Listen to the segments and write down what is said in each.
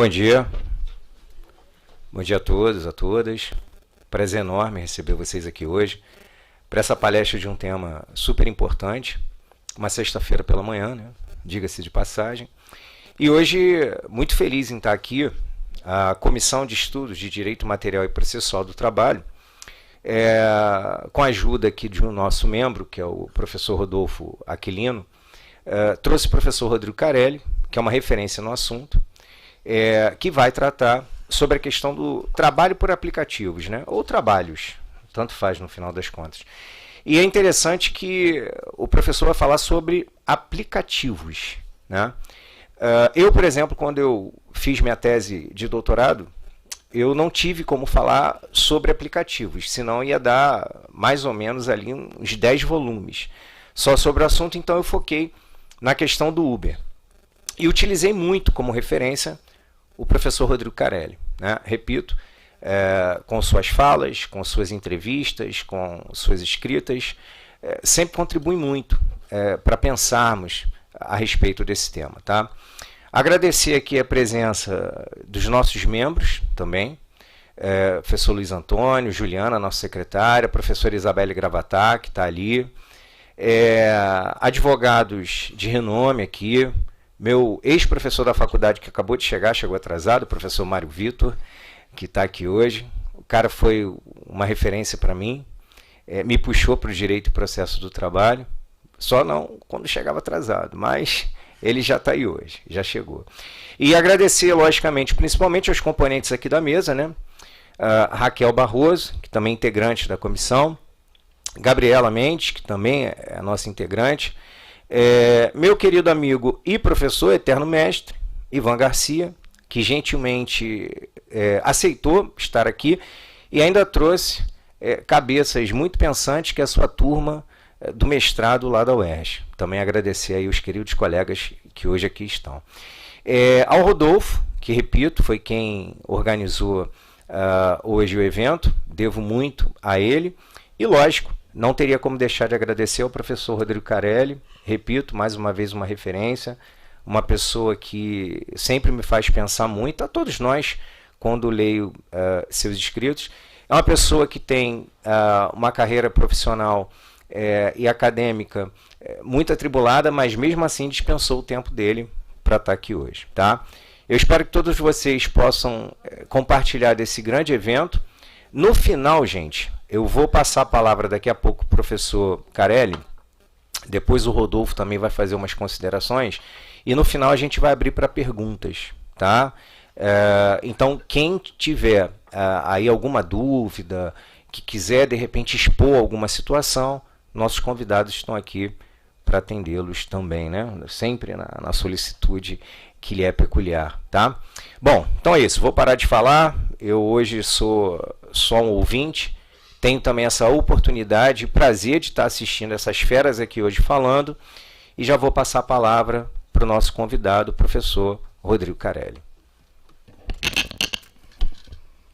Bom dia. Bom dia a todos, a todas. Prazer enorme receber vocês aqui hoje para essa palestra de um tema super importante. Uma sexta-feira pela manhã, né? Diga-se de passagem. E hoje, muito feliz em estar aqui, a Comissão de Estudos de Direito Material e Processual do Trabalho, com a ajuda aqui de um nosso membro, que é o professor Rodolfo Aquilino, trouxe o professor Rodrigo Carelli, que é uma referência no assunto, que vai tratar sobre a questão do trabalho por aplicativos, né? Ou trabalhos, tanto faz no final das contas. E é interessante que o professor vai falar sobre aplicativos, né? Eu, por exemplo, quando eu fiz minha tese de doutorado, eu não tive como falar sobre aplicativos, senão ia dar mais ou menos ali uns 10 volumes só sobre o assunto, então eu foquei na questão do Uber. E utilizei muito como referência o professor Rodrigo Carelli, né? Repito, com suas falas, com suas entrevistas, com suas escritas, sempre contribui muito para pensarmos a respeito desse tema, tá? Agradecer aqui a presença dos nossos membros também, professor Luiz Antônio, Juliana, nossa secretária, professora Isabelle Gravatá, que está ali, advogados de renome aqui, meu ex-professor da faculdade que acabou de chegar, chegou atrasado, o professor Mário Vitor, que está aqui hoje. O cara foi uma referência para mim, me puxou para o direito e processo do trabalho, só não quando chegava atrasado, mas ele já está aí hoje, já chegou. E agradecer, logicamente, principalmente aos componentes aqui da mesa, né? Raquel Barroso, que também é integrante da comissão, Gabriela Mendes, que também é a nossa integrante, meu querido amigo e professor, eterno mestre, Ivan Garcia, que gentilmente aceitou estar aqui e ainda trouxe cabeças muito pensantes, que é a sua turma do mestrado lá da UERJ. Também agradecer aí os queridos colegas que hoje aqui estão. Ao Rodolfo, que, repito, foi quem organizou hoje o evento, devo muito a ele. E, lógico, não teria como deixar de agradecer ao professor Rodrigo Carelli, repito, mais uma vez uma referência, uma pessoa que sempre me faz pensar muito, a todos nós, quando leio seus escritos. É uma pessoa que tem uma carreira profissional e acadêmica muito atribulada, mas mesmo assim dispensou o tempo dele para estar aqui hoje, tá? Eu espero que todos vocês possam compartilhar desse grande evento. No final, gente, eu vou passar a palavra daqui a pouco para o professor Carelli, depois o Rodolfo também vai fazer umas considerações, e no final a gente vai abrir para perguntas, tá? Então, quem tiver aí alguma dúvida, que quiser de repente expor alguma situação, nossos convidados estão aqui para atendê-los também, né? Sempre na solicitude que lhe é peculiar, tá? Bom, então é isso, vou parar de falar, eu hoje sou só um ouvinte, tenho também essa oportunidade e prazer de estar assistindo essas feras aqui hoje falando, e já vou passar a palavra para o nosso convidado, o professor Rodrigo Carelli.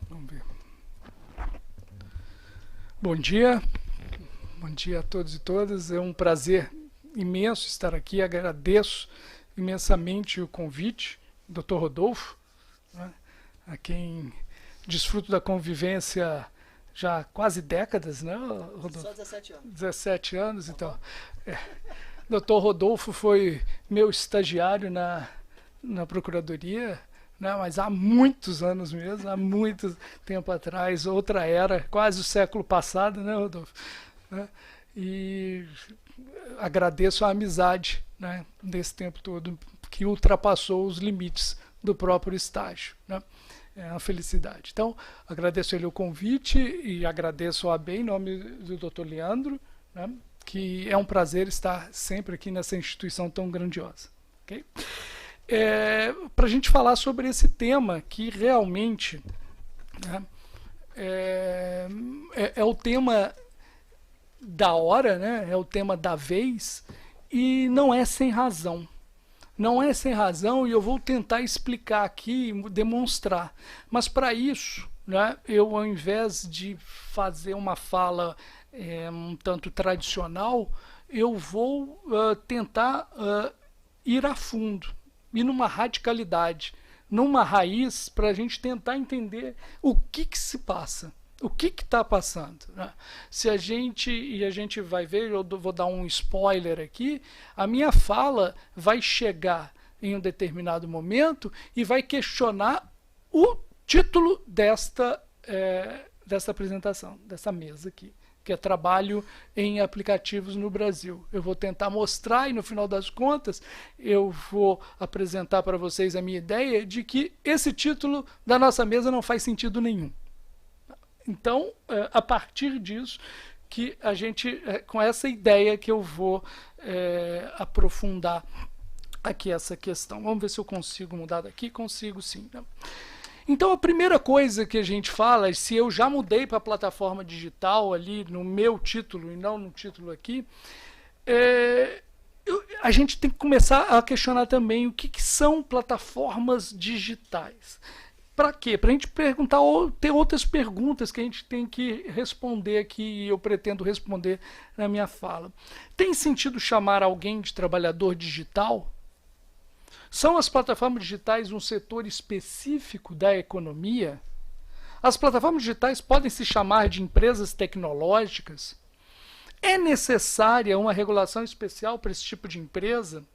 Vamos ver. Bom dia a todos e todas, é um prazer imenso estar aqui, agradeço imensamente o convite, Dr. Rodolfo, né, a quem desfruto da convivência já há quase décadas, né, Rodolfo? Só 17 anos. 17 anos, então. Dr. Rodolfo foi meu estagiário na Procuradoria, né, mas há muitos anos mesmo, há muito tempo atrás, outra era, quase o século passado, né, Rodolfo? Né? E agradeço a amizade, né, desse tempo todo, que ultrapassou os limites do próprio estágio, né? É uma felicidade. Então, agradeço ele o convite e agradeço a AB em nome do Dr. Leandro, né, que é um prazer estar sempre aqui nessa instituição tão grandiosa. Okay? Para a gente falar sobre esse tema que realmente, né, é o tema da hora, né, é o tema da vez, e não é sem razão. Não é sem razão, e eu vou tentar explicar aqui, demonstrar. Mas para isso, né, eu, ao invés de fazer uma fala um tanto tradicional, eu vou tentar ir a fundo, ir numa radicalidade, numa raiz para a gente tentar entender o que se passa. O que está passando? Né? Se a gente vai ver, eu vou dar um spoiler aqui, a minha fala vai chegar em um determinado momento e vai questionar o título desta apresentação, dessa mesa aqui, que é Trabalho em Aplicativos no Brasil. Eu vou tentar mostrar e, no final das contas, eu vou apresentar para vocês a minha ideia de que esse título da nossa mesa não faz sentido nenhum. Então, a partir disso, que a gente, com essa ideia que eu vou aprofundar aqui essa questão. Vamos ver se eu consigo mudar daqui. Consigo sim. Né? Então, a primeira coisa que a gente fala, se eu já mudei para a plataforma digital ali no meu título e não no título aqui, a gente tem que começar a questionar também o que são plataformas digitais. Para quê? Para a gente perguntar, ou ter outras perguntas que a gente tem que responder aqui, e eu pretendo responder na minha fala. Tem sentido chamar alguém de trabalhador digital? São as plataformas digitais um setor específico da economia? As plataformas digitais podem se chamar de empresas tecnológicas? É necessária uma regulação especial para esse tipo de empresa?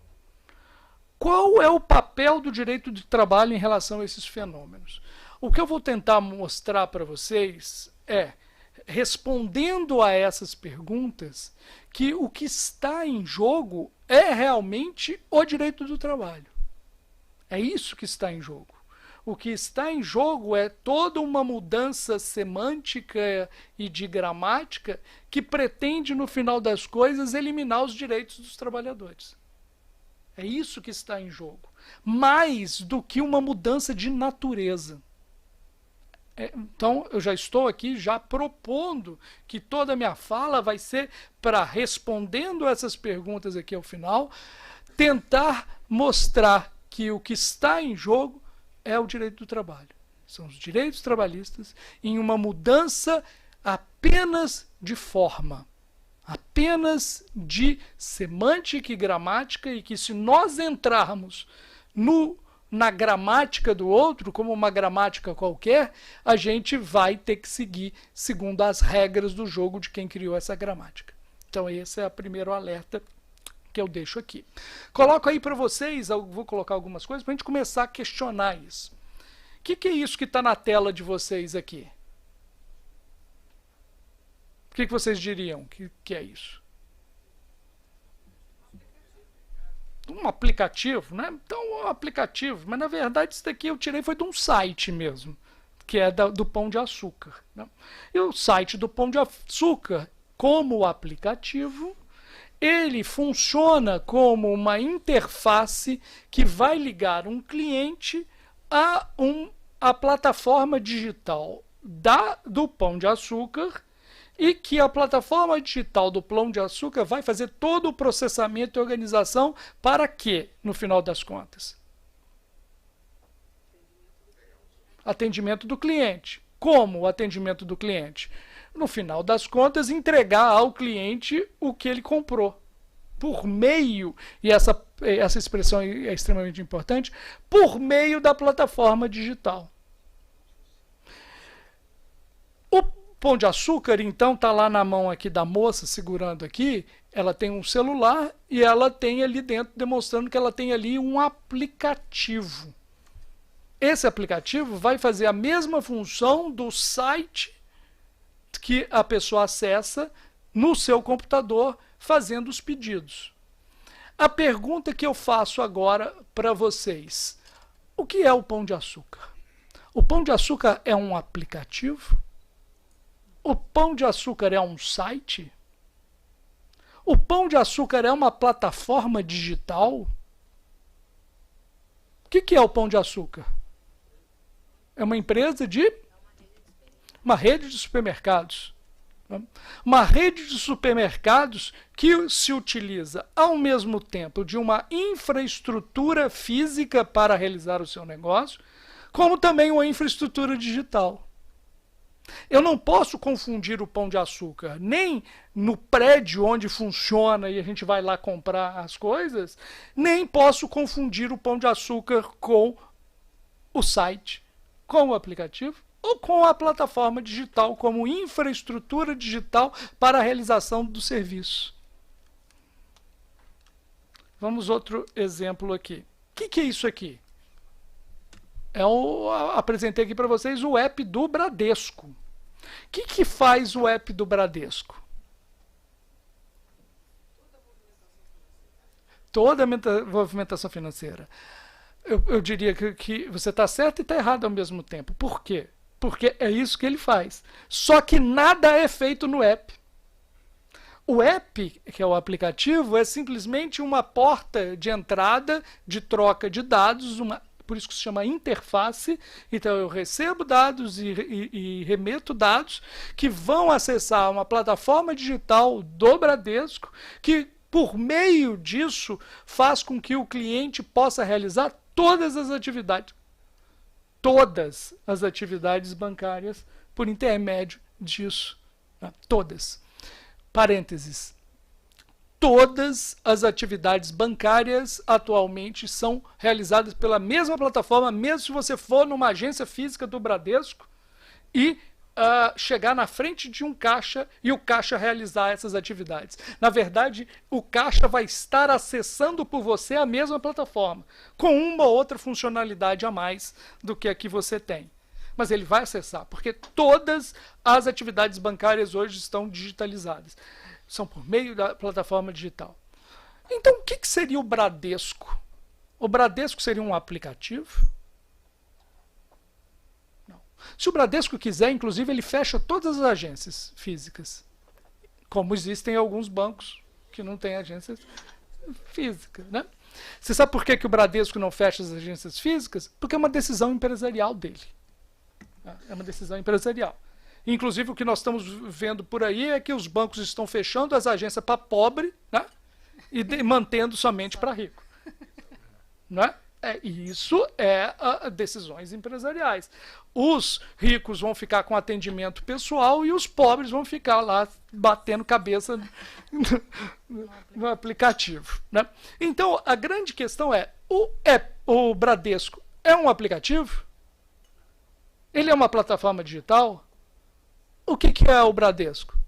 Qual é o papel do direito de trabalho em relação a esses fenômenos? O que eu vou tentar mostrar para vocês é, respondendo a essas perguntas, que o que está em jogo é realmente o direito do trabalho. É isso que está em jogo. O que está em jogo é toda uma mudança semântica e de gramática que pretende, no final das coisas, eliminar os direitos dos trabalhadores. É isso que está em jogo. Mais do que uma mudança de natureza. Então, eu já estou aqui já propondo que toda a minha fala vai ser para, respondendo essas perguntas aqui ao final, tentar mostrar que o que está em jogo é o direito do trabalho. São os direitos trabalhistas em uma mudança apenas de forma. Apenas de semântica e gramática, e que se nós entrarmos na gramática do outro, como uma gramática qualquer, a gente vai ter que seguir segundo as regras do jogo de quem criou essa gramática. Então esse é o primeiro alerta que eu deixo aqui. Coloco aí para vocês, eu vou colocar algumas coisas para a gente começar a questionar isso. O que é isso que está na tela de vocês aqui? O que vocês diriam que é isso? Um aplicativo, né? Então, um aplicativo, mas na verdade isso daqui eu tirei foi de um site mesmo, que é do Pão de Açúcar. Né? E o site do Pão de Açúcar, como aplicativo, ele funciona como uma interface que vai ligar um cliente a plataforma digital do Pão de Açúcar, e que a plataforma digital do Pão de Açúcar vai fazer todo o processamento e organização para quê, no final das contas? Atendimento do cliente. Como o atendimento do cliente? No final das contas, entregar ao cliente o que ele comprou. Por meio, e essa expressão é extremamente importante, por meio da plataforma digital. O Pão de Açúcar, então, está lá na mão aqui da moça, segurando aqui, ela tem um celular e ela tem ali dentro, demonstrando que ela tem ali um aplicativo. Esse aplicativo vai fazer a mesma função do site que a pessoa acessa no seu computador, fazendo os pedidos. A pergunta que eu faço agora para vocês: o que é o Pão de Açúcar? O Pão de Açúcar é um aplicativo? O Pão de Açúcar é um site? O Pão de Açúcar é uma plataforma digital? O que é o Pão de Açúcar? É uma empresa uma rede de supermercados. Uma rede de supermercados que se utiliza ao mesmo tempo de uma infraestrutura física para realizar o seu negócio, como também uma infraestrutura digital. Eu não posso confundir o Pão de Açúcar nem no prédio onde funciona e a gente vai lá comprar as coisas, nem posso confundir o Pão de Açúcar com o site, com o aplicativo, ou com a plataforma digital como infraestrutura digital para a realização do serviço. Vamos outro exemplo aqui. O que é isso aqui? Apresentei aqui para vocês o app do Bradesco. O que faz o app do Bradesco? Toda a movimentação financeira. Eu diria que você está certo e está errado ao mesmo tempo. Por quê? Porque é isso que ele faz. Só que nada é feito no app. O app, que é o aplicativo, é simplesmente uma porta de entrada, de troca de dados, por isso que se chama interface. Então eu recebo dados e remeto dados que vão acessar uma plataforma digital do Bradesco, que por meio disso faz com que o cliente possa realizar todas as atividades bancárias por intermédio disso. Né? Todas. Parênteses. Todas as atividades bancárias atualmente são realizadas pela mesma plataforma, mesmo se você for numa agência física do Bradesco e chegar na frente de um caixa e o caixa realizar essas atividades. Na verdade, o caixa vai estar acessando por você a mesma plataforma, com uma ou outra funcionalidade a mais do que a que você tem. Mas ele vai acessar, porque todas as atividades bancárias hoje estão digitalizadas. São por meio da plataforma digital. Então, o que seria o Bradesco? O Bradesco seria um aplicativo? Não. Se o Bradesco quiser, inclusive, ele fecha todas as agências físicas. Como existem alguns bancos que não têm agências físicas, né? Você sabe por que o Bradesco não fecha as agências físicas? Porque é uma decisão empresarial dele. É uma decisão empresarial. Inclusive, o que nós estamos vendo por aí é que os bancos estão fechando as agências para pobre, né? E mantendo somente para rico. Né? Isso é decisões empresariais. Os ricos vão ficar com atendimento pessoal e os pobres vão ficar lá batendo cabeça no aplicativo. Né? Então, a grande questão é, o Bradesco é um aplicativo? Ele é uma plataforma digital? O que é o Bradesco?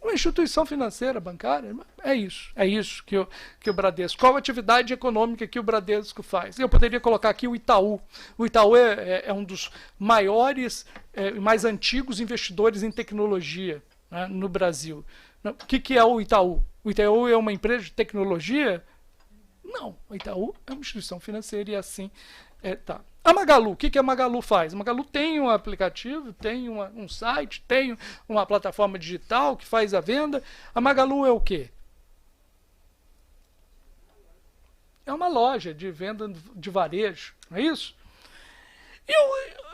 Uma instituição financeira, bancária. É isso que o Bradesco. Qual a atividade econômica que o Bradesco faz? Eu poderia colocar aqui o Itaú. O Itaú é um dos maiores e mais antigos investidores em tecnologia, né, no Brasil. O que é o Itaú? O Itaú é uma empresa de tecnologia? Não. O Itaú é uma instituição financeira e assim tá. A Magalu, o que a Magalu faz? A Magalu tem um aplicativo, tem um site, tem uma plataforma digital que faz a venda. A Magalu é o quê? É uma loja de venda de varejo, não é isso?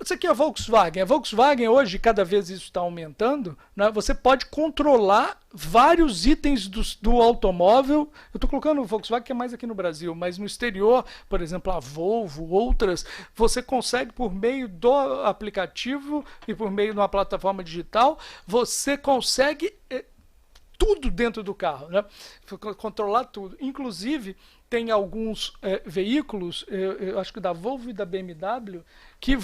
Isso aqui é a Volkswagen. A Volkswagen hoje, cada vez isso está aumentando, né? Você pode controlar vários itens do automóvel. Eu estou colocando o Volkswagen, que é mais aqui no Brasil, mas no exterior, por exemplo, a Volvo, outras, você consegue, por meio do aplicativo e por meio de uma plataforma digital, você consegue tudo dentro do carro, né? Controlar tudo. Inclusive, tem alguns veículos, eu acho que da Volvo e da BMW, que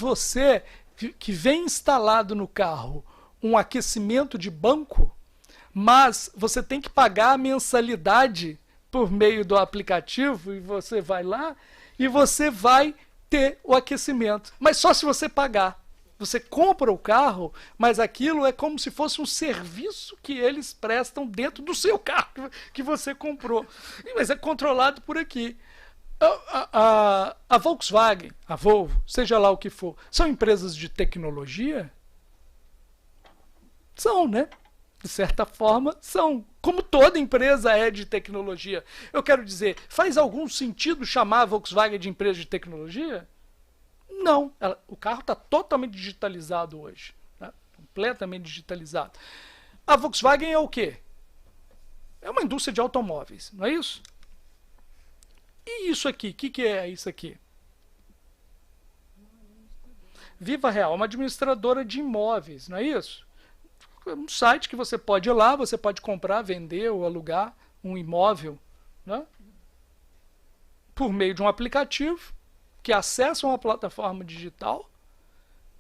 vem instalado no carro um aquecimento de banco, mas você tem que pagar a mensalidade por meio do aplicativo, e você vai lá e você vai ter o aquecimento. Mas só se você pagar. Você compra o carro, mas aquilo é como se fosse um serviço que eles prestam dentro do seu carro que você comprou. Mas é controlado por aqui. A Volkswagen, a Volvo, seja lá o que for, são empresas de tecnologia? São, né? De certa forma, são. Como toda empresa é de tecnologia. Eu quero dizer, faz algum sentido chamar a Volkswagen de empresa de tecnologia? Não. O carro está totalmente digitalizado hoje. Né? Completamente digitalizado. A Volkswagen é o quê? É uma indústria de automóveis, não é isso? E isso aqui? O que é isso aqui? Viva Real, uma administradora de imóveis, não é isso? É um site que você pode ir lá, você pode comprar, vender ou alugar um imóvel, né? Por meio de um aplicativo que acessam a plataforma digital,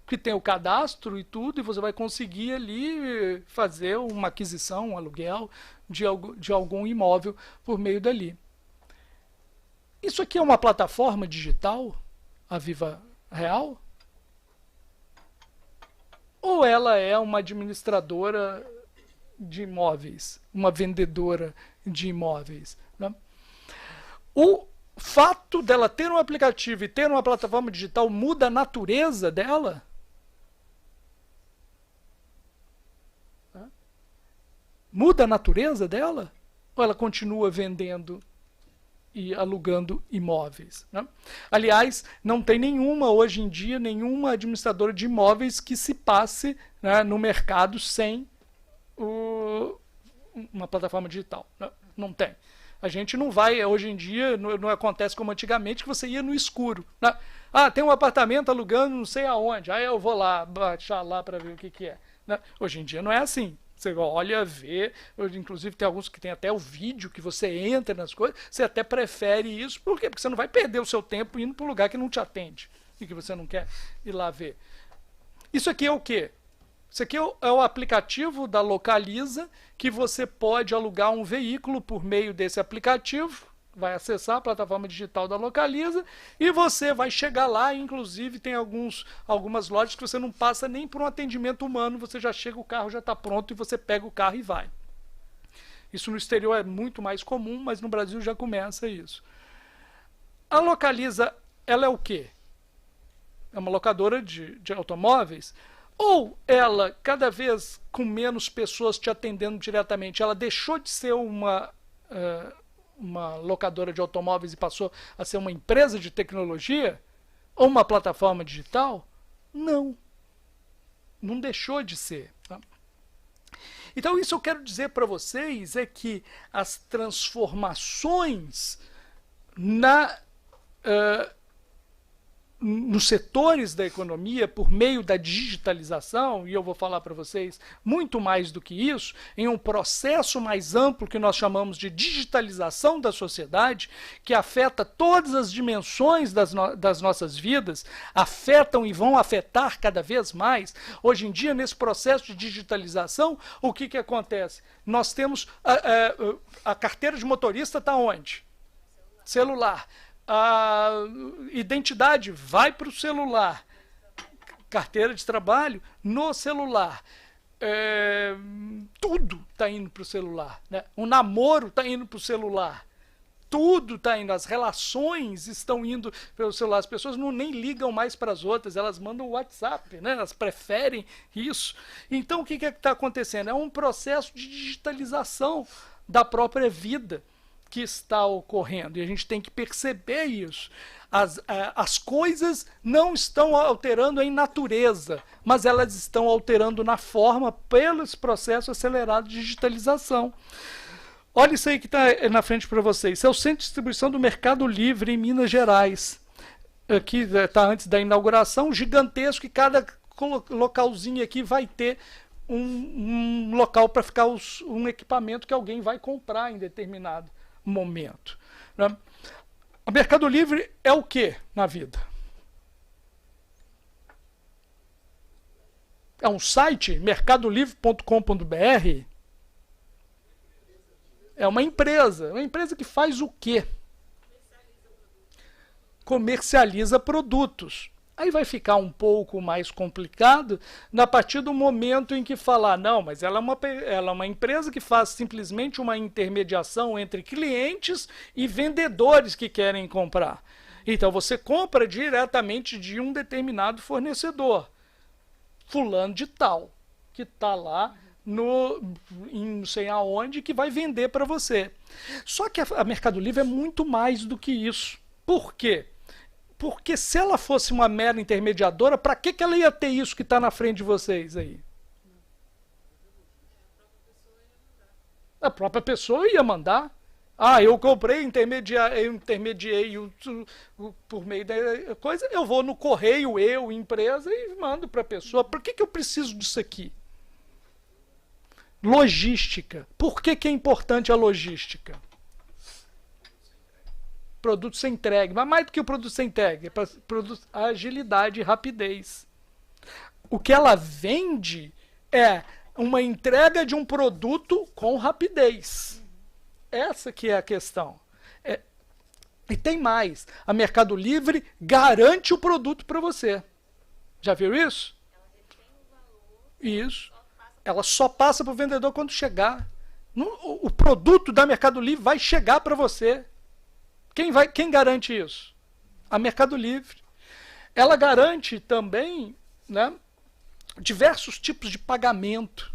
que tem o cadastro e tudo, e você vai conseguir ali fazer uma aquisição, um aluguel de algum imóvel por meio dali. Isso aqui é uma plataforma digital, a Viva Real? Ou ela é uma administradora de imóveis, uma vendedora de imóveis, né? O fato dela ter um aplicativo e ter uma plataforma digital muda a natureza dela? Muda a natureza dela? Ou ela continua vendendo e alugando imóveis, né? Aliás, não tem nenhuma, hoje em dia, nenhuma administradora de imóveis que se passe, né, no mercado sem uma plataforma digital, né? Não tem. A gente não vai, hoje em dia, não acontece como antigamente, que você ia no escuro, né? Ah, tem um apartamento alugando não sei aonde, aí eu vou lá, baixar lá para ver o que é, né? Hoje em dia não é assim. Você olha, vê, inclusive tem alguns que tem até o vídeo, que você entra nas coisas, você até prefere isso, por quê? Porque você não vai perder o seu tempo indo para um lugar que não te atende, e que você não quer ir lá ver. Isso aqui é o quê? Isso aqui é o aplicativo da Localiza, que você pode alugar um veículo por meio desse aplicativo, vai acessar a plataforma digital da Localiza, e você vai chegar lá, inclusive tem algumas lojas que você não passa nem por um atendimento humano, você já chega, o carro já está pronto e você pega o carro e vai. Isso no exterior é muito mais comum, mas no Brasil já começa isso. A Localiza, ela é o quê? É uma locadora de automóveis? Ou ela, cada vez com menos pessoas te atendendo diretamente, ela deixou de ser uma locadora de automóveis e passou a ser uma empresa de tecnologia? Ou uma plataforma digital? Não. Não deixou de ser, tá? Então, isso eu quero dizer para vocês é que as transformações nos setores da economia, por meio da digitalização, e eu vou falar para vocês muito mais do que isso, em um processo mais amplo que nós chamamos de digitalização da sociedade, que afeta todas as dimensões das nossas vidas, afetam e vão afetar cada vez mais. Hoje em dia, nesse processo de digitalização, o que acontece? Nós temos a carteira de motorista está onde? Celular. A identidade vai para o celular, carteira de trabalho no celular, tudo está indo para o celular, né? O namoro está indo para o celular, tudo está indo, as relações estão indo pelo celular, as pessoas nem ligam mais para as outras, elas mandam WhatsApp, né? Elas preferem isso. Então o que está acontecendo? É um processo de digitalização da própria vida que está ocorrendo, e a gente tem que perceber isso. As coisas não estão alterando em natureza, mas elas estão alterando na forma pelo esse processo acelerado de digitalização. Olha isso aí que está na frente para vocês. Isso é o centro de distribuição do Mercado Livre em Minas Gerais. Aqui está antes da inauguração, gigantesco, e cada localzinho aqui vai ter um local para ficar um equipamento que alguém vai comprar em determinado momento, né? O Mercado Livre é o que na vida? É um site, mercadolivre.com.br? É uma empresa que faz o quê? Comercializa produtos. Aí vai ficar um pouco mais complicado a partir do momento em que falar, não, mas ela é uma empresa que faz simplesmente uma intermediação entre clientes e vendedores que querem comprar. Então você compra diretamente de um determinado fornecedor, fulano de tal, que está lá em não sei aonde, que vai vender para você. Só que a Mercado Livre é muito mais do que isso. Por quê? Porque se ela fosse uma mera intermediadora, para que ela ia ter isso que está na frente de vocês aí? A própria pessoa ia mandar. Ah, eu comprei, intermediei por meio da coisa, eu vou no correio, empresa, e mando para a pessoa. Por que eu preciso disso aqui? Logística. Por que é importante a logística? produto ser entregue. Mas mais do que o produto ser entregue, é para agilidade e rapidez. O que ela vende é uma entrega de um produto com rapidez. Essa que é a questão. E tem mais. A Mercado Livre garante o produto para você. Já viu isso? Isso. Ela só passa para o vendedor quando chegar. O produto da Mercado Livre vai chegar para você. Quem garante isso? A Mercado Livre. Ela garante também, né, diversos tipos de pagamento.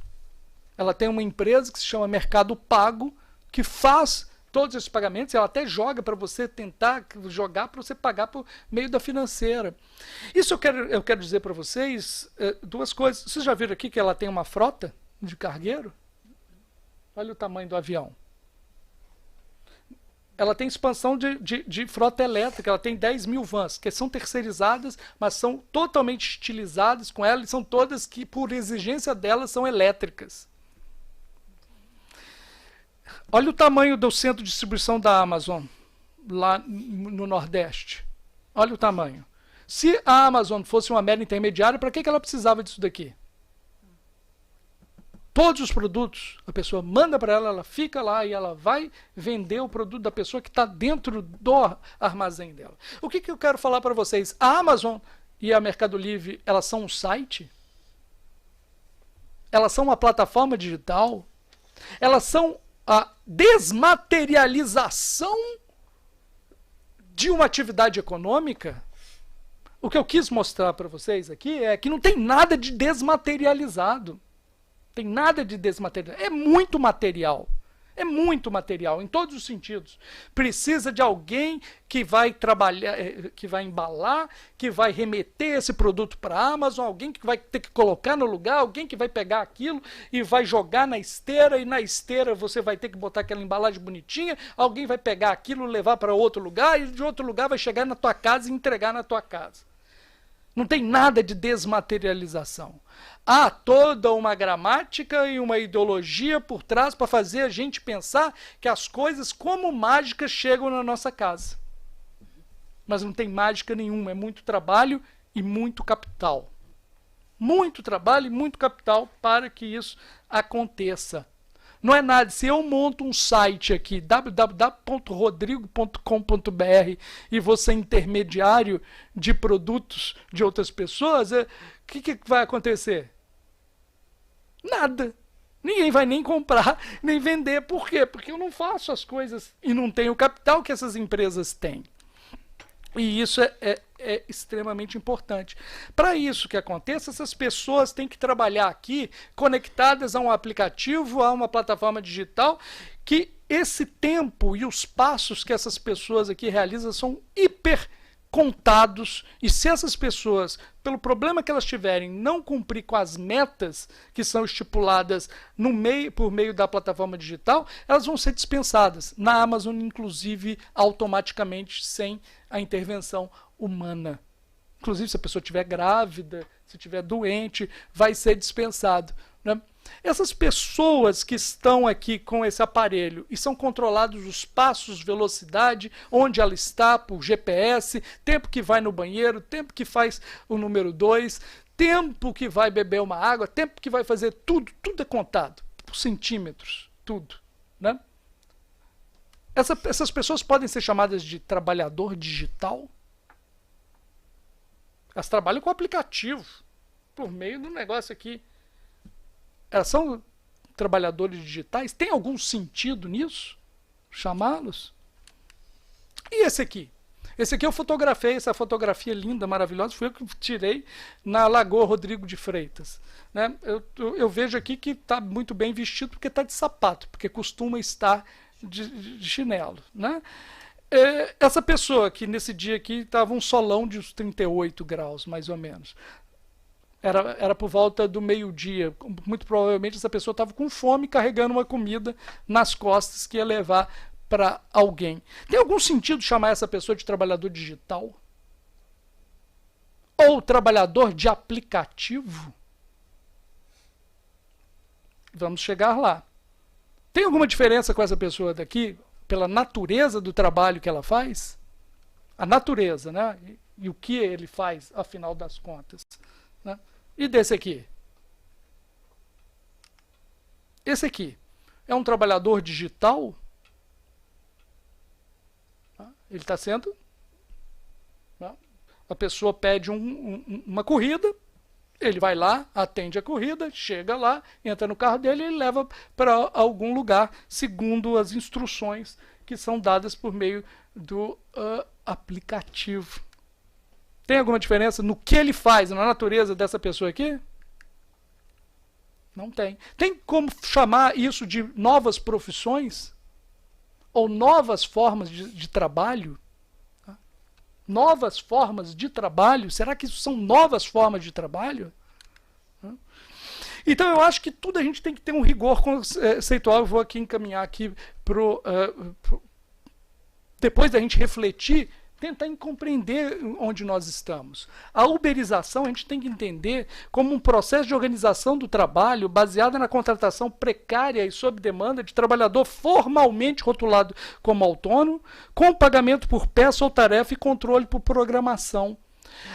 Ela tem uma empresa que se chama Mercado Pago, que faz todos esses pagamentos. Ela até joga para você tentar jogar para você pagar por meio da financeira. Isso eu quero dizer para vocês duas coisas. Vocês já viram aqui que ela tem uma frota de cargueiro? Olha o tamanho do avião. Ela tem expansão de frota elétrica. Ela tem 10 mil vans, que são terceirizadas, mas são totalmente estilizadas com ela, e são todas que, por exigência delas, são elétricas. Olha o tamanho do centro de distribuição da Amazon, lá no Nordeste. Olha o tamanho. Se a Amazon fosse uma mera intermediária, para que ela precisava disso daqui? Todos os produtos, a pessoa manda para ela, ela fica lá e ela vai vender o produto da pessoa que está dentro do armazém dela. O que eu quero falar para vocês? A Amazon e a Mercado Livre, elas são um site? Elas são uma plataforma digital? Elas são a desmaterialização de uma atividade econômica? O que eu quis mostrar para vocês aqui é que não tem nada de desmaterializado. Tem nada de desmaterial. É muito material. É muito material, em todos os sentidos. Precisa de alguém que vai trabalhar, que vai embalar, que vai remeter esse produto para a Amazon, alguém que vai ter que colocar no lugar, alguém que vai pegar aquilo e vai jogar na esteira, e na esteira você vai ter que botar aquela embalagem bonitinha, alguém vai pegar aquilo, levar para outro lugar, e de outro lugar vai chegar na tua casa e entregar na tua casa. Não tem nada de desmaterialização. Há toda uma gramática e uma ideologia por trás para fazer a gente pensar que as coisas, como mágicas, chegam na nossa casa. Mas não tem mágica nenhuma, é muito trabalho e muito capital. Muito trabalho e muito capital para que isso aconteça. Não é nada. Se eu monto um site aqui, www.rodrigo.com.br, e você é intermediário de produtos de outras pessoas, o que vai acontecer? Nada. Ninguém vai nem comprar, nem vender. Por quê? Porque eu não faço as coisas e não tenho o capital que essas empresas têm. E isso é extremamente importante. Para isso que aconteça, essas pessoas têm que trabalhar aqui conectadas a um aplicativo, a uma plataforma digital, que esse tempo e os passos que essas pessoas aqui realizam são hiper contados, e se essas pessoas, pelo problema que elas tiverem, não cumprir com as metas que são estipuladas por meio da plataforma digital, elas vão ser dispensadas. Na Amazon, inclusive, automaticamente, sem a intervenção humana. Inclusive, se a pessoa estiver grávida, se estiver doente, vai ser dispensado, né? Essas pessoas que estão aqui com esse aparelho e são controlados os passos, velocidade, onde ela está, por GPS, tempo que vai no banheiro, tempo que faz o número 2, tempo que vai beber uma água, tempo que vai fazer tudo é contado, por centímetros, tudo, né? Essas pessoas podem ser chamadas de trabalhador digital? Elas trabalham com aplicativo, por meio do negócio aqui. Elas são trabalhadores digitais? Tem algum sentido nisso? Chamá-los? E esse aqui? Esse aqui eu fotografei, essa fotografia linda, maravilhosa, foi eu que tirei na Lagoa Rodrigo de Freitas, né? Eu vejo aqui que está muito bem vestido porque está de sapato, porque costuma estar de chinelo, né? Essa pessoa que nesse dia aqui estava um solão de uns 38 graus, mais ou menos. Era por volta do meio-dia. Muito provavelmente essa pessoa estava com fome, carregando uma comida nas costas que ia levar para alguém. Tem algum sentido chamar essa pessoa de trabalhador digital? Ou trabalhador de aplicativo? Vamos chegar lá. Tem alguma diferença com essa pessoa daqui? pela natureza do trabalho que ela faz, a natureza, né? E o que ele faz, afinal das contas, né? E desse aqui? Esse aqui é um trabalhador digital? Ele está sendo... A pessoa pede uma corrida, ele vai lá, atende a corrida, chega lá, entra no carro dele e leva para algum lugar, segundo as instruções que são dadas por meio do aplicativo. Tem alguma diferença no que ele faz, na natureza dessa pessoa aqui? Não tem. Tem como chamar isso de novas profissões? Ou novas formas de trabalho? Novas formas de trabalho? Será que isso são novas formas de trabalho? Então eu acho que tudo a gente tem que ter um rigor conceitual. Eu vou aqui encaminhar aqui depois da gente refletir, tentar compreender onde nós estamos. A uberização a gente tem que entender como um processo de organização do trabalho baseado na contratação precária e sob demanda de trabalhador formalmente rotulado como autônomo, com pagamento por peça ou tarefa e controle por programação.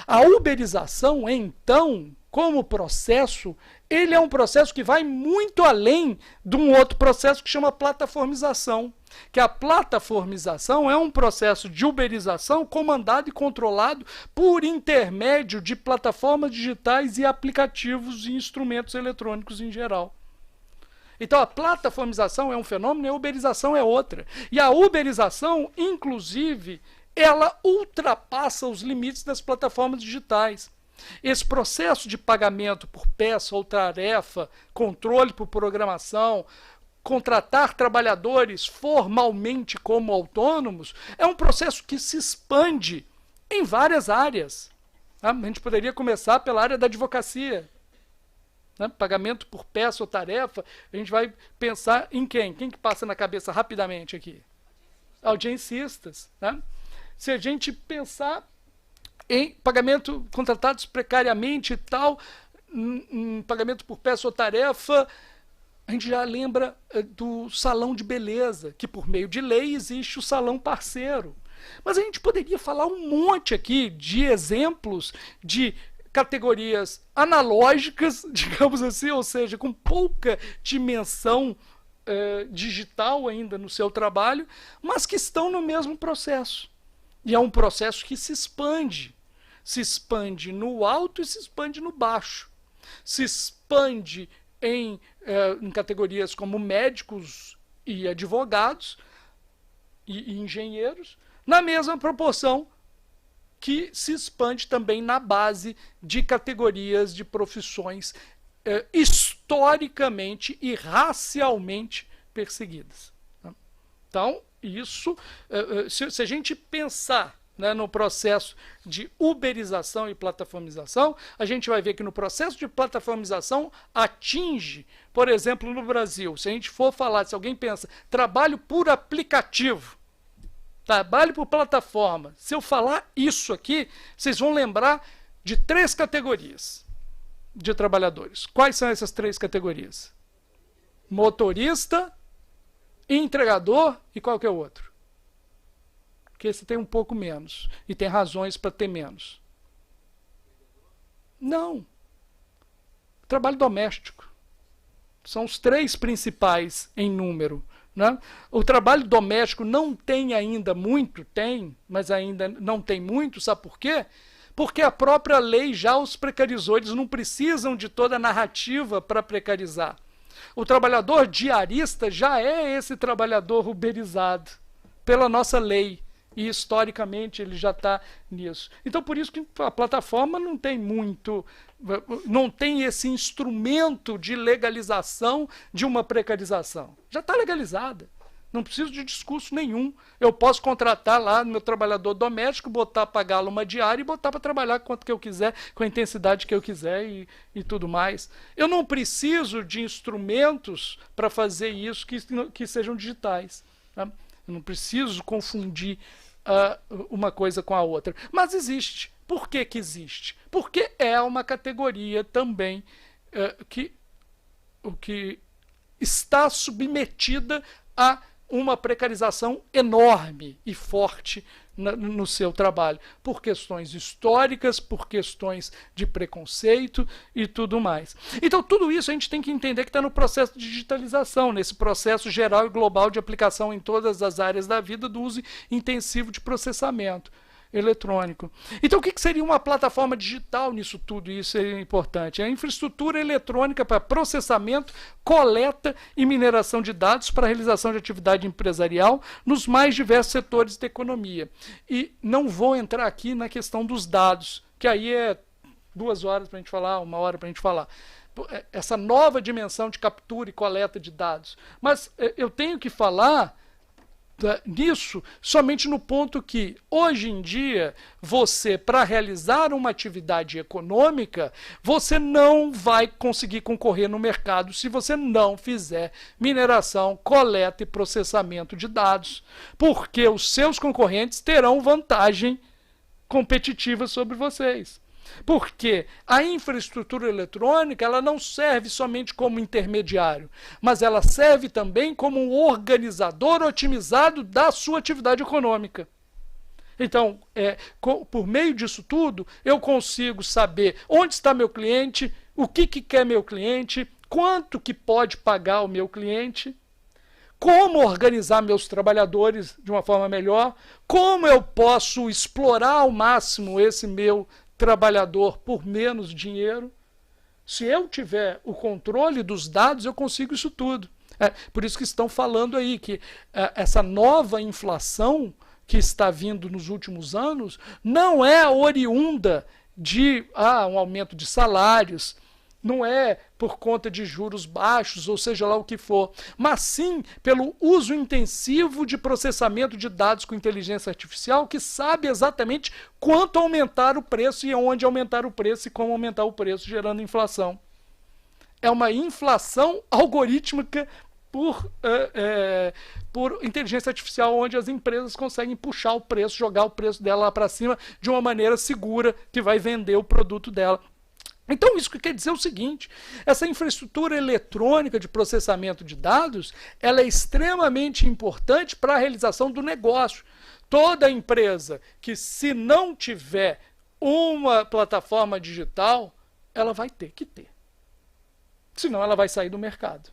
A uberização, então, como processo, ele é um processo que vai muito além de um outro processo que chama plataformização. Que a plataformização é um processo de uberização comandado e controlado por intermédio de plataformas digitais e aplicativos e instrumentos eletrônicos em geral. Então a plataformização é um fenômeno e a uberização é outra. E a uberização, inclusive, ela ultrapassa os limites das plataformas digitais. Esse processo de pagamento por peça ou tarefa, controle por programação, contratar trabalhadores formalmente como autônomos, é um processo que se expande em várias áreas. A gente poderia começar pela área da advocacia. Pagamento por peça ou tarefa, a gente vai pensar em quem? Quem que passa na cabeça rapidamente aqui? Audiencistas. Se a gente pensar em pagamento contratados precariamente e tal, em pagamento por peça ou tarefa, a gente já lembra do salão de beleza, que por meio de lei existe o salão parceiro. Mas a gente poderia falar um monte aqui de exemplos de categorias analógicas, digamos assim, ou seja, com pouca dimensão digital ainda no seu trabalho, mas que estão no mesmo processo. E é um processo que se expande. Se expande no alto e se expande no baixo. Se expande em categorias como médicos e advogados e engenheiros, na mesma proporção que se expande também na base de categorias de profissões historicamente e racialmente perseguidas. Então, isso, se a gente pensar no processo de uberização e plataformização, a gente vai ver que no processo de plataformização atinge, por exemplo, no Brasil, se a gente for falar, se alguém pensa, trabalho por aplicativo, trabalho por plataforma, se eu falar isso aqui, vocês vão lembrar de 3 categorias de trabalhadores. Quais são essas 3 categorias? Motorista, entregador e qual que é o outro? Porque esse tem um pouco menos. E tem razões para ter menos. Não. Trabalho doméstico. São os 3 principais em número. O trabalho doméstico não tem ainda muito, tem, mas ainda não tem muito, sabe por quê? Porque a própria lei já os precarizou, eles não precisam de toda a narrativa para precarizar. O trabalhador diarista já é esse trabalhador uberizado pela nossa lei. E historicamente ele já está nisso. Então por isso que a plataforma não tem muito, não tem esse instrumento de legalização de uma precarização. Já está legalizada. Não preciso de discurso nenhum. Eu posso contratar lá meu trabalhador doméstico, pagá-lo uma diária e botar para trabalhar quanto que eu quiser, com a intensidade que eu quiser e tudo mais. Eu não preciso de instrumentos para fazer isso que sejam digitais. Eu não preciso confundir uma coisa com a outra. Mas existe. Por que que existe? Porque é uma categoria também que está submetida a uma precarização enorme e forte no seu trabalho, por questões históricas, por questões de preconceito e tudo mais. Então, tudo isso a gente tem que entender que está no processo de digitalização, nesse processo geral e global de aplicação em todas as áreas da vida do uso intensivo de processamento eletrônico. Então, o que seria uma plataforma digital nisso tudo? Isso é importante. É a infraestrutura eletrônica para processamento, coleta e mineração de dados para a realização de atividade empresarial nos mais diversos setores da economia. E não vou entrar aqui na questão dos dados, que aí é 2 horas para a gente falar, 1 hora para a gente falar. Essa nova dimensão de captura e coleta de dados. Mas eu tenho que falar nisso somente no ponto que, hoje em dia, você, para realizar uma atividade econômica, você não vai conseguir concorrer no mercado se você não fizer mineração, coleta e processamento de dados, porque os seus concorrentes terão vantagem competitiva sobre vocês. Porque a infraestrutura eletrônica ela não serve somente como intermediário, mas ela serve também como um organizador otimizado da sua atividade econômica. Então, por meio disso tudo, eu consigo saber onde está meu cliente, o que quer meu cliente, quanto que pode pagar o meu cliente, como organizar meus trabalhadores de uma forma melhor, como eu posso explorar ao máximo esse meu trabalhador por menos dinheiro. Se eu tiver o controle dos dados, eu consigo isso tudo. Por isso que estão falando aí que essa nova inflação que está vindo nos últimos anos não é oriunda de um aumento de salários, não é por conta de juros baixos, ou seja lá o que for, mas sim pelo uso intensivo de processamento de dados com inteligência artificial, que sabe exatamente quanto aumentar o preço e onde aumentar o preço e como aumentar o preço, gerando inflação. É uma inflação algorítmica por inteligência artificial, onde as empresas conseguem puxar o preço, jogar o preço dela lá para cima de uma maneira segura, que vai vender o produto dela. Então, isso quer dizer o seguinte: essa infraestrutura eletrônica de processamento de dados, ela é extremamente importante para a realização do negócio. Toda empresa que, se não tiver uma plataforma digital, ela vai ter que ter. Senão ela vai sair do mercado.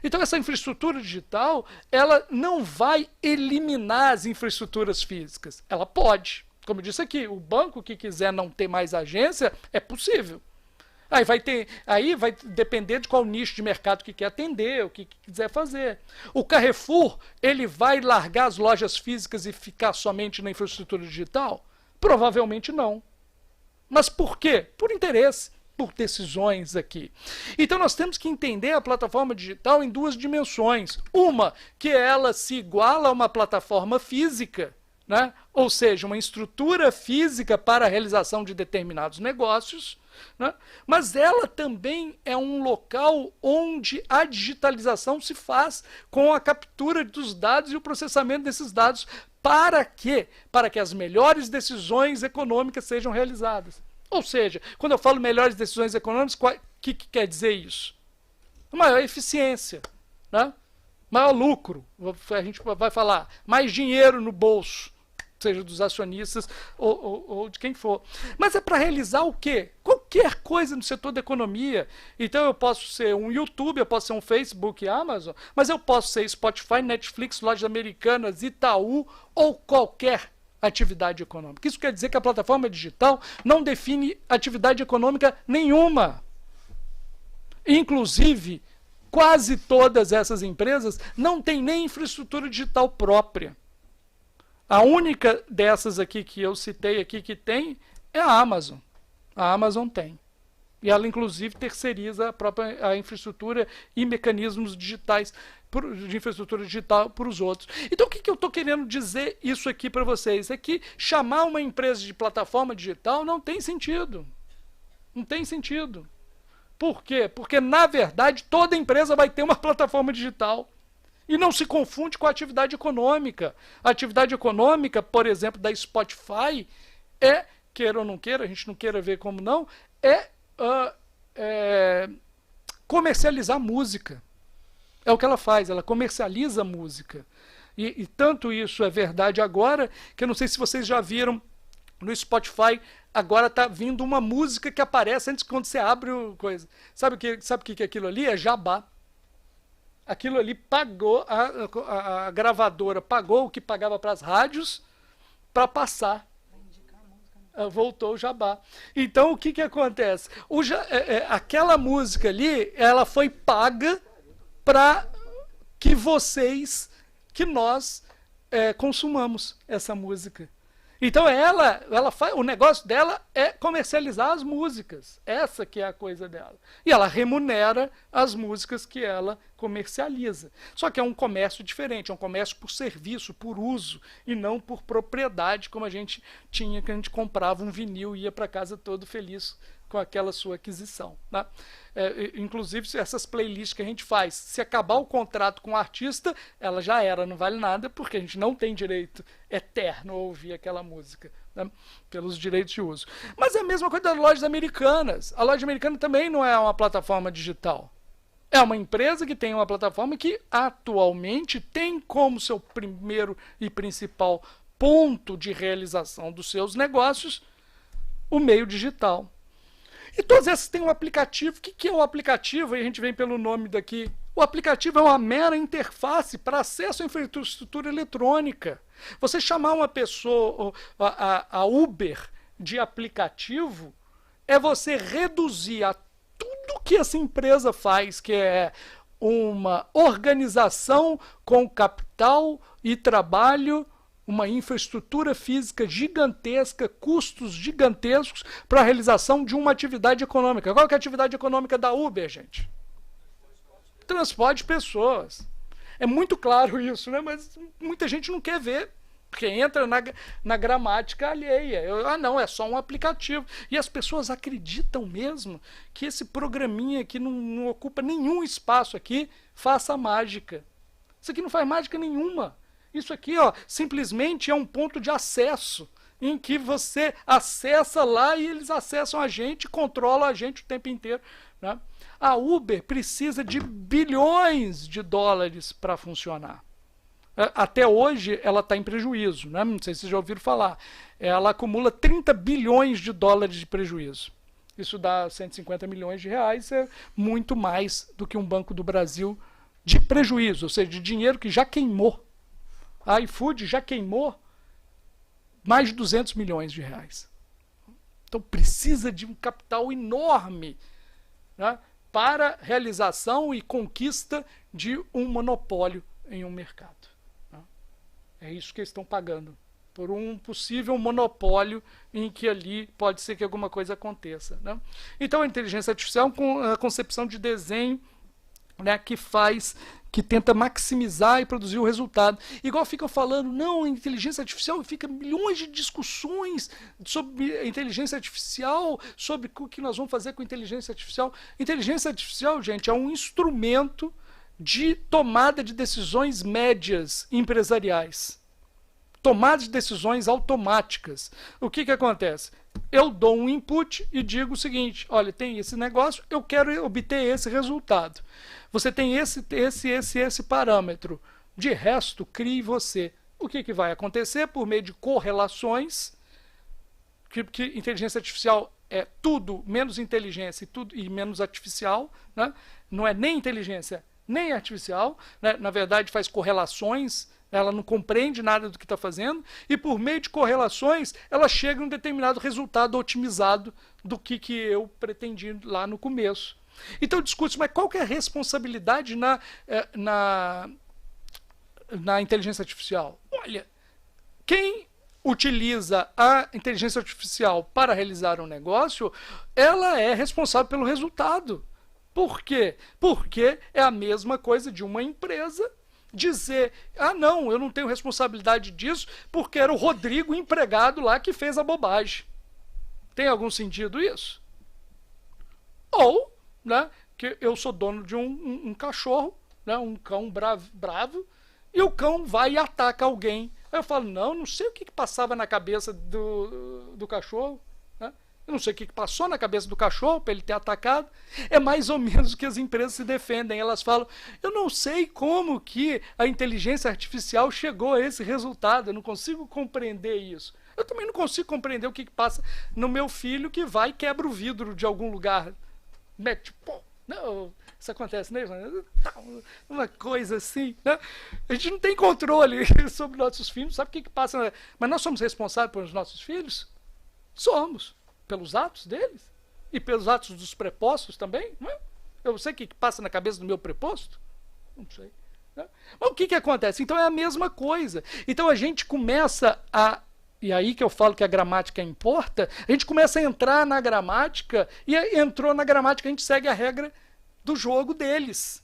Então, essa infraestrutura digital, ela não vai eliminar as infraestruturas físicas. Ela pode. Como eu disse aqui, o banco que quiser não ter mais agência, é possível. Aí vai depender de qual nicho de mercado que quer atender, o que quiser fazer. O Carrefour, ele vai largar as lojas físicas e ficar somente na infraestrutura digital? Provavelmente não. Mas por quê? Por interesse, por decisões aqui. Então nós temos que entender a plataforma digital em 2 dimensões. Uma, que ela se iguala a uma plataforma física, né? Ou seja, uma estrutura física para a realização de determinados negócios, né? Mas ela também é um local onde a digitalização se faz com a captura dos dados e o processamento desses dados. Para quê? Para que as melhores decisões econômicas sejam realizadas. Ou seja, quando eu falo melhores decisões econômicas, o que quer dizer isso? Maior eficiência, né? Maior lucro, a gente vai falar, mais dinheiro no bolso, seja dos acionistas ou de quem for. Mas é para realizar o quê? Qualquer coisa no setor da economia. Então eu posso ser um YouTube, eu posso ser um Facebook, Amazon, mas eu posso ser Spotify, Netflix, lojas americanas, Itaú ou qualquer atividade econômica. Isso quer dizer que a plataforma digital não define atividade econômica nenhuma. Inclusive, quase todas essas empresas não têm nem infraestrutura digital própria. A única dessas aqui que eu citei aqui que tem é a Amazon. A Amazon tem. E ela, inclusive, terceiriza a infraestrutura e mecanismos digitais de infraestrutura digital para os outros. Então, o que eu estou querendo dizer isso aqui para vocês? É que chamar uma empresa de plataforma digital não tem sentido. Não tem sentido. Por quê? Porque, na verdade, toda empresa vai ter uma plataforma digital. E não se confunde com a atividade econômica. A atividade econômica, por exemplo, da Spotify, queira ou não queira, a gente não queira ver como não, comercializar música. É o que ela faz, ela comercializa a música. E tanto isso é verdade agora, que eu não sei se vocês já viram no Spotify, agora tá vindo uma música que aparece antes quando você abre o coisa. Sabe o que é aquilo ali? É jabá. Aquilo ali pagou, a gravadora pagou o que pagava para as rádios para passar. Voltou o jabá. Então o que acontece? Aquela música ali, ela foi paga para que nós consumamos essa música. Então o negócio dela é comercializar as músicas. Essa que é a coisa dela. E ela remunera as músicas que ela comercializa. Só que é um comércio diferente, é um comércio por serviço, por uso, e não por propriedade, como a gente tinha, que a gente comprava um vinil e ia para casa todo feliz com aquela sua aquisição. Né? Inclusive, essas playlists que a gente faz, se acabar o contrato com o artista, ela já era, não vale nada, porque a gente não tem direito eterno a ouvir aquela música, né? Pelos direitos de uso. Mas é a mesma coisa das lojas americanas. A loja americana também não é uma plataforma digital. É uma empresa que tem uma plataforma que atualmente tem como seu primeiro e principal ponto de realização dos seus negócios o meio digital. E todas essas têm um aplicativo. O que é o aplicativo? Aí a gente vem pelo nome daqui. O aplicativo é uma mera interface para acesso à infraestrutura eletrônica. Você chamar uma pessoa, a Uber, de aplicativo, é você reduzir a tudo que essa empresa faz, que é uma organização com capital e trabalho, uma infraestrutura física gigantesca, custos gigantescos para a realização de uma atividade econômica. Qual que é a atividade econômica da Uber, gente? Transporte de pessoas. É muito claro isso, né? Mas muita gente não quer ver, porque entra na gramática alheia. Não, é só um aplicativo. E as pessoas acreditam mesmo que esse programinha que não ocupa nenhum espaço aqui faça mágica. Isso aqui não faz mágica nenhuma. Isso aqui, simplesmente é um ponto de acesso, em que você acessa lá e eles acessam a gente, controlam a gente o tempo inteiro. Né? A Uber precisa de bilhões de dólares para funcionar. Até hoje ela está em prejuízo, né? Não sei se vocês já ouviram falar. Ela acumula 30 bilhões de dólares de prejuízo. Isso dá 150 milhões de reais, é muito mais do que um Banco do Brasil de prejuízo, ou seja, de dinheiro que já queimou. A iFood já queimou mais de 200 milhões de reais. Então precisa de um capital enorme, né, para realização e conquista de um monopólio em um mercado. Né? É isso que eles estão pagando, por um possível monopólio em que ali pode ser que alguma coisa aconteça. Né? Então a inteligência artificial com a concepção de desenho, né, que tenta maximizar e produzir o resultado. Igual ficam falando, não, a inteligência artificial, fica milhões de discussões sobre a inteligência artificial, sobre o que nós vamos fazer com a inteligência artificial. Inteligência artificial, gente, é um instrumento de tomada de decisões médias empresariais. Tomada de decisões automáticas. O que acontece? Eu dou um input e digo o seguinte, olha, tem esse negócio, eu quero obter esse resultado. Você tem esse parâmetro. De resto, crie você. O que vai acontecer? Por meio de correlações, que inteligência artificial é tudo menos inteligência e menos artificial, né? Não é nem inteligência nem artificial, né? Na verdade faz correlações, ela não compreende nada do que está fazendo, e por meio de correlações ela chega a um determinado resultado otimizado do que eu pretendi lá no começo. Então discute, mas qual que é a responsabilidade na inteligência artificial? Olha, quem utiliza a inteligência artificial para realizar um negócio, ela é responsável pelo resultado. Por quê? Porque é a mesma coisa de uma empresa dizer, não, eu não tenho responsabilidade disso porque era o Rodrigo, empregado lá, que fez a bobagem. Tem algum sentido isso? Ou, né, que eu sou dono de um cachorro, né, um cão bravo, e o cão vai e ataca alguém. Aí eu falo, não sei o que passava na cabeça do cachorro, né? Eu não sei o que passou na cabeça do cachorro para ele ter atacado. É mais ou menos o que as empresas se defendem. Elas falam, eu não sei como que a inteligência artificial chegou a esse resultado, eu não consigo compreender isso. Eu também não consigo compreender o que passa no meu filho que vai e quebra o vidro de algum lugar. Mete, pô, não, isso acontece, né? Uma coisa assim, né? A gente não tem controle sobre nossos filhos, sabe o que passa? Mas nós somos responsáveis pelos nossos filhos? Somos. Pelos atos deles e pelos atos dos prepostos também, não é? Eu sei o que passa na cabeça do meu preposto? Não sei. Né? Mas o que acontece? Então é a mesma coisa. Então a gente começa a... E aí que eu falo que a gramática importa, a gente começa a entrar na gramática e entrou na gramática, a gente segue a regra do jogo deles.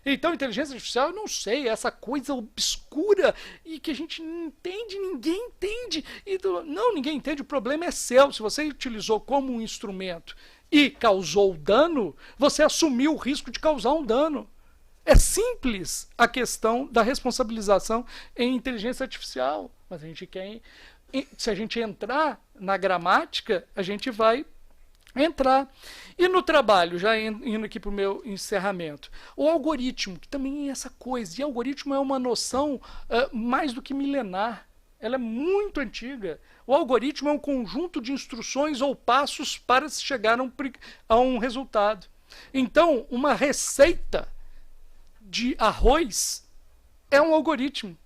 Então, inteligência artificial, eu não sei, essa coisa obscura e que a gente não entende, ninguém entende. Não, ninguém entende, o problema é seu. Se você utilizou como um instrumento e causou dano, você assumiu o risco de causar um dano. É simples a questão da responsabilização em inteligência artificial. Mas a gente quer... Se a gente entrar na gramática, a gente vai entrar. E no trabalho, já indo aqui para o meu encerramento, o algoritmo, que também é essa coisa, e algoritmo é uma noção mais do que milenar, ela é muito antiga. O algoritmo é um conjunto de instruções ou passos para se chegar a um resultado. Então, uma receita de arroz é um algoritmo.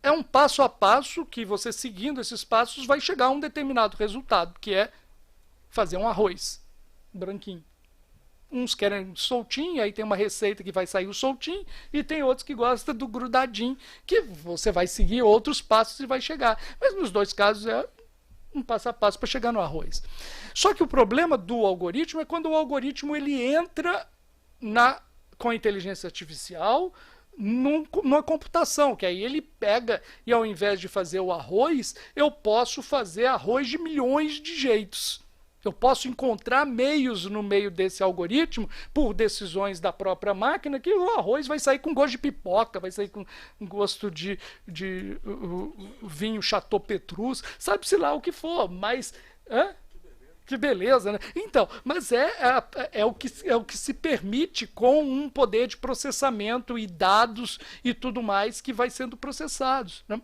É um passo a passo que você, seguindo esses passos, vai chegar a um determinado resultado, que é fazer um arroz branquinho. Uns querem soltinho, aí tem uma receita que vai sair o soltinho, e tem outros que gostam do grudadinho, que você vai seguir outros passos e vai chegar. Mas nos dois casos é um passo a passo para chegar no arroz. Só que o problema do algoritmo é quando o algoritmo ele entra com a inteligência artificial numa computação, que aí ele pega e ao invés de fazer o arroz, eu posso fazer arroz de milhões de jeitos. Eu posso encontrar meios no meio desse algoritmo, por decisões da própria máquina, que o arroz vai sair com gosto de pipoca, vai sair com gosto de vinho Chateau Petrus, sabe-se lá o que for, mas... Que beleza, né? Então, mas é o que se permite com um poder de processamento e dados e tudo mais que vai sendo processados, né?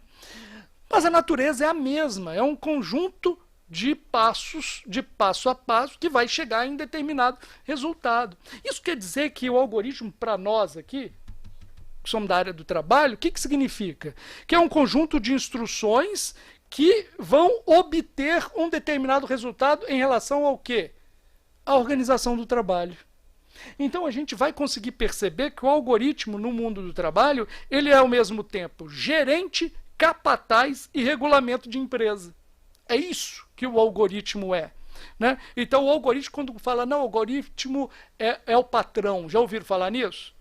Mas a natureza é a mesma, é um conjunto de passos, de passo a passo, que vai chegar em determinado resultado. Isso quer dizer que o algoritmo, para nós aqui, que somos da área do trabalho, o que significa? Que é um conjunto de instruções que vão obter um determinado resultado em relação ao quê? A organização do trabalho. Então a gente vai conseguir perceber que o algoritmo no mundo do trabalho, ele é ao mesmo tempo gerente, capataz e regulamento de empresa. É isso que o algoritmo é, né? Então o algoritmo, quando fala, não, o algoritmo é o patrão, já ouviram falar nisso?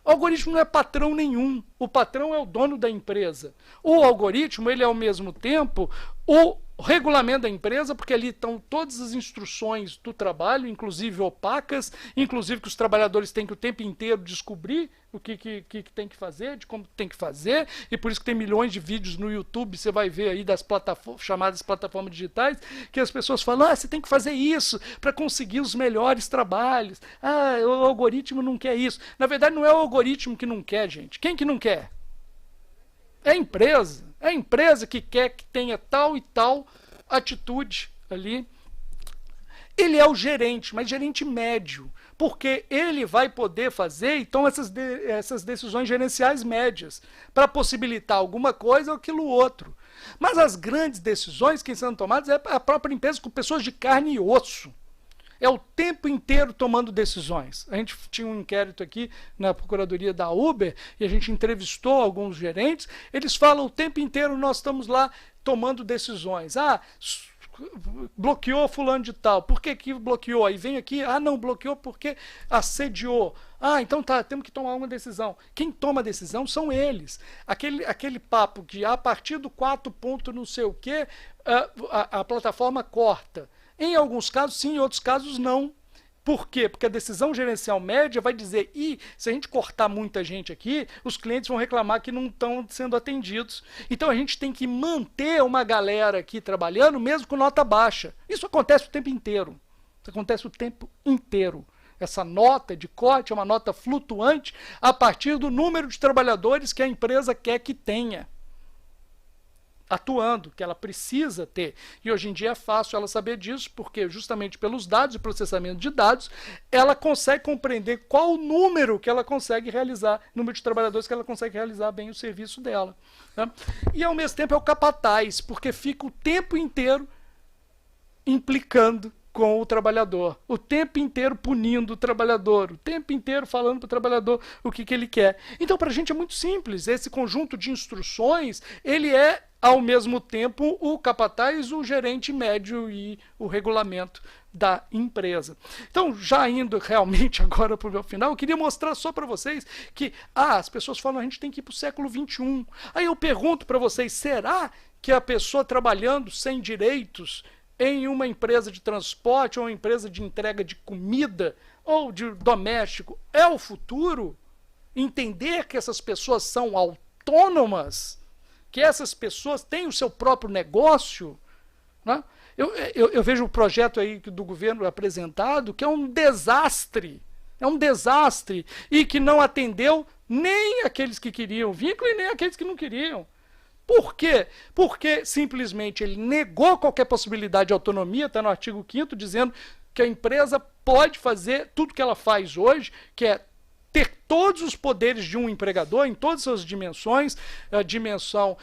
O algoritmo não é patrão nenhum, o patrão é o dono da empresa. O algoritmo, ele é ao mesmo tempo o regulamento da empresa, porque ali estão todas as instruções do trabalho, inclusive opacas, inclusive que os trabalhadores têm que o tempo inteiro descobrir o que tem que fazer, de como tem que fazer, e por isso que tem milhões de vídeos no YouTube, você vai ver aí das chamadas plataformas digitais, que as pessoas falam, você tem que fazer isso para conseguir os melhores trabalhos. O algoritmo não quer isso. Na verdade, não é o algoritmo que não quer, gente. Quem que não quer? É a empresa. É a empresa que quer que tenha tal e tal atitude ali. Ele é o gerente, mas gerente médio, porque ele vai poder fazer, então, essas decisões gerenciais médias, para possibilitar alguma coisa ou aquilo outro. Mas as grandes decisões que são tomadas é a própria empresa com pessoas de carne e osso. É o tempo inteiro tomando decisões. A gente tinha um inquérito aqui na Procuradoria da Uber e a gente entrevistou alguns gerentes. Eles falam o tempo inteiro, nós estamos lá tomando decisões. Bloqueou fulano de tal. Por que bloqueou? Aí vem aqui, não bloqueou porque assediou. Então tá, temos que tomar uma decisão. Quem toma a decisão são eles. Aquele papo que a partir do 4 ponto não sei o que, a plataforma corta. Em alguns casos sim, em outros casos não. Por quê? Porque a decisão gerencial média vai dizer, se a gente cortar muita gente aqui, os clientes vão reclamar que não estão sendo atendidos. Então a gente tem que manter uma galera aqui trabalhando, mesmo com nota baixa. Isso acontece o tempo inteiro. Isso acontece o tempo inteiro. Essa nota de corte é uma nota flutuante a partir do número de trabalhadores que a empresa quer que tenha atuando, que ela precisa ter. E hoje em dia é fácil ela saber disso, porque justamente pelos dados e processamento de dados, ela consegue compreender qual o número que ela consegue realizar, número de trabalhadores que ela consegue realizar bem o serviço dela. Né? E ao mesmo tempo é o capataz, porque fica o tempo inteiro implicando com o trabalhador, o tempo inteiro punindo o trabalhador, o tempo inteiro falando para o trabalhador o que ele quer. Então, para a gente é muito simples, esse conjunto de instruções, ele é, ao mesmo tempo, o capataz, o gerente médio e o regulamento da empresa. Então, já indo realmente agora para o meu final, eu queria mostrar só para vocês que, as pessoas falam, a gente tem que ir para o século XXI. Aí eu pergunto para vocês, será que a pessoa trabalhando sem direitos em uma empresa de transporte ou uma empresa de entrega de comida ou de doméstico é o futuro? Entender que essas pessoas são autônomas, que essas pessoas têm o seu próprio negócio, né? Eu vejo um projeto aí do governo apresentado que é um desastre e que não atendeu nem aqueles que queriam vínculo e nem aqueles que não queriam. Por quê? Porque simplesmente ele negou qualquer possibilidade de autonomia, está no artigo 5º, dizendo que a empresa pode fazer tudo que ela faz hoje, que é ter todos os poderes de um empregador em todas as suas dimensões, a dimensão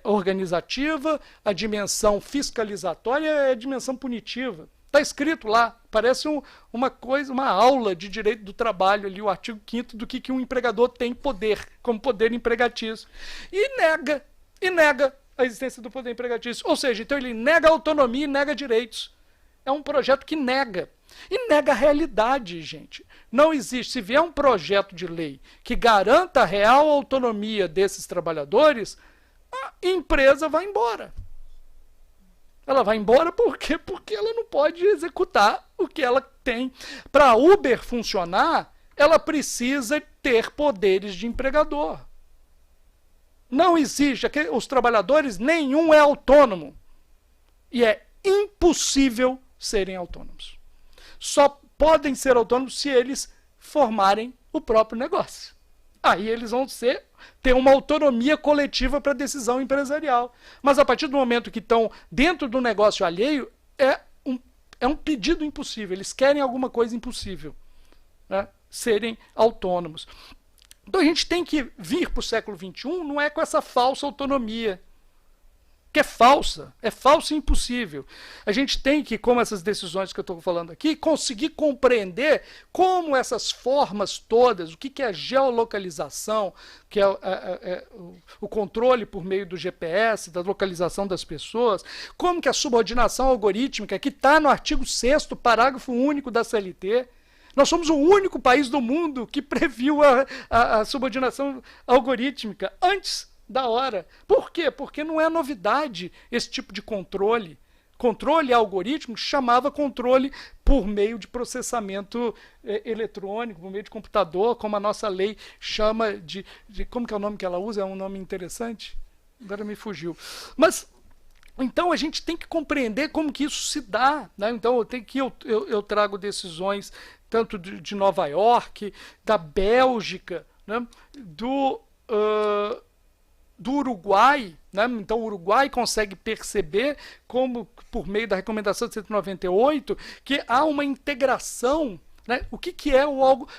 organizativa, a dimensão fiscalizatória e a dimensão punitiva. Está escrito lá, parece uma aula de direito do trabalho ali, o artigo 5º do que um empregador tem poder, como poder empregatício. E nega a existência do poder empregatício. Ou seja, então ele nega a autonomia e nega direitos. É um projeto que nega. E nega a realidade, gente. Não existe. Se vier um projeto de lei que garanta a real autonomia desses trabalhadores, a empresa vai embora. Ela vai embora por quê? Porque ela não pode executar o que ela tem. Para a Uber funcionar, ela precisa ter poderes de empregador. Não existe. Os trabalhadores, nenhum é autônomo. E é impossível serem autônomos. Só podem ser autônomos se eles formarem o próprio negócio. Aí eles vão ter uma autonomia coletiva para a decisão empresarial. Mas a partir do momento que estão dentro do negócio alheio, é um pedido impossível. Eles querem alguma coisa impossível, né? Serem autônomos. Então a gente tem que vir para o século XXI, não é com essa falsa autonomia, que é falsa e impossível. A gente tem que, como essas decisões que eu estou falando aqui, conseguir compreender como essas formas todas, o que é a geolocalização, que é o controle por meio do GPS, da localização das pessoas, como que a subordinação algorítmica, que está no artigo 6º, parágrafo único da CLT, nós somos o único país do mundo que previu a subordinação algorítmica antes da hora. Por quê? Porque não é novidade esse tipo de controle. Controle algorítmico chamava controle por meio de processamento eletrônico, por meio de computador, como a nossa lei chama de... Como que é o nome que ela usa? É um nome interessante? Agora me fugiu. Mas... Então a gente tem que compreender como que isso se dá, né? Então eu trago decisões tanto de Nova York, da Bélgica, né? do Uruguai, né? Então o Uruguai consegue perceber como, por meio da recomendação de 198, que há uma integração, né? O que é o algo,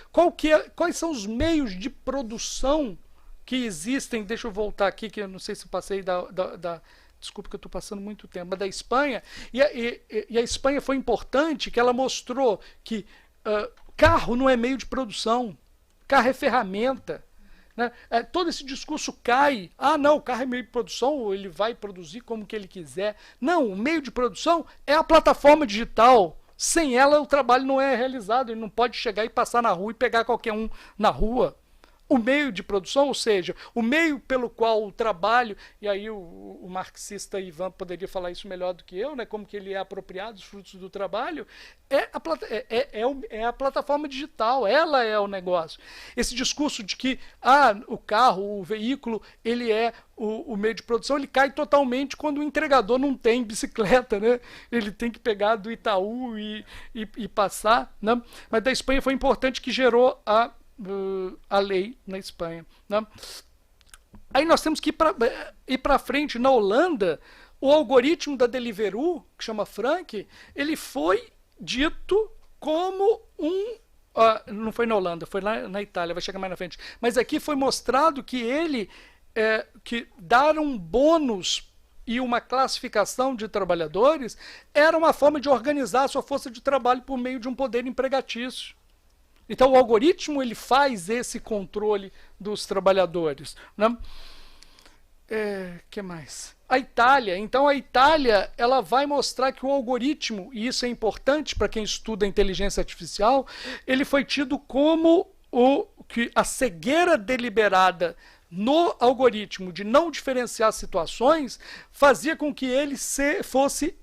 quais são os meios de produção que existem. Deixa eu voltar aqui, que eu não sei se eu passei desculpa que eu estou passando muito tempo, mas da Espanha, e a Espanha foi importante que ela mostrou que carro não é meio de produção, carro é ferramenta, né? Todo esse discurso cai, não, o carro é meio de produção, ele vai produzir como que ele quiser. Não, o meio de produção é a plataforma digital, sem ela o trabalho não é realizado, ele não pode chegar e passar na rua e pegar qualquer um na rua. o meio de produção, ou seja, o meio pelo qual o trabalho, e aí o marxista Ivan poderia falar isso melhor do que eu, né, como que ele é apropriado dos frutos do trabalho, é a plataforma digital, ela é o negócio. Esse discurso de que o carro, o veículo, ele é o meio de produção, ele cai totalmente quando o entregador não tem bicicleta, né? Ele tem que pegar do Itaú e passar, né? Mas da Espanha foi importante que gerou a lei na Espanha, né? Aí nós temos que ir para frente. Na Holanda, o algoritmo da Deliveroo, que chama Frank, ele foi dito como não foi na Holanda, foi na Itália, vai chegar mais na frente. Mas aqui foi mostrado que que dar um bônus e uma classificação de trabalhadores era uma forma de organizar a sua força de trabalho por meio de um poder empregatício. Então o algoritmo ele faz esse controle dos trabalhadores, né? Que mais? A Itália, ela vai mostrar que o algoritmo, e isso é importante para quem estuda inteligência artificial, ele foi tido como que a cegueira deliberada no algoritmo de não diferenciar situações fazia com que ele fosse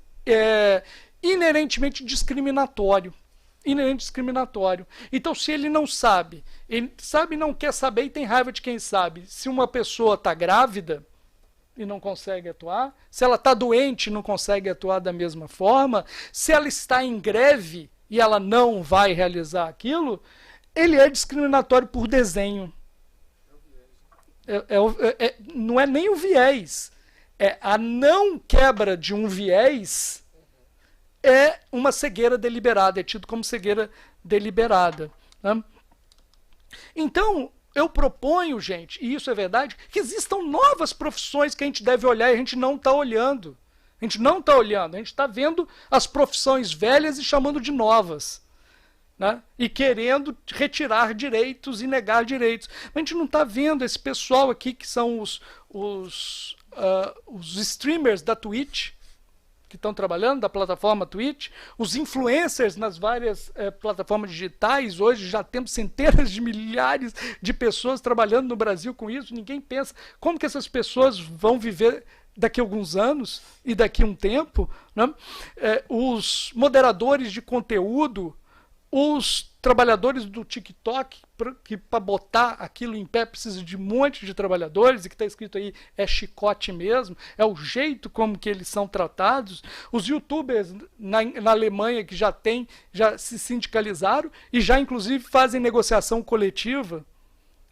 inerentemente discriminatório. Então, se ele sabe e não quer saber e tem raiva de quem sabe, se uma pessoa está grávida e não consegue atuar, se ela está doente e não consegue atuar da mesma forma, se ela está em greve e ela não vai realizar aquilo, ele é discriminatório por desenho. Não é nem o viés, é a não quebra de um viés. É uma cegueira deliberada, é tido como cegueira deliberada, né? Então, eu proponho, gente, e isso é verdade, que existam novas profissões que a gente deve olhar e a gente não está olhando. A gente está vendo as profissões velhas e chamando de novas, né? E querendo retirar direitos e negar direitos. Mas a gente não está vendo esse pessoal aqui que são os streamers da Twitch, que estão trabalhando, da plataforma Twitch, os influencers nas várias plataformas digitais. Hoje já temos centenas de milhares de pessoas trabalhando no Brasil com isso. Ninguém pensa como que essas pessoas vão viver daqui a alguns anos e daqui a um tempo, né? Os moderadores de conteúdo, os trabalhadores do TikTok, que para botar aquilo em pé precisa de um monte de trabalhadores, e que está escrito aí é chicote mesmo, é o jeito como que eles são tratados. Os youtubers na Alemanha que já se sindicalizaram e já inclusive fazem negociação coletiva.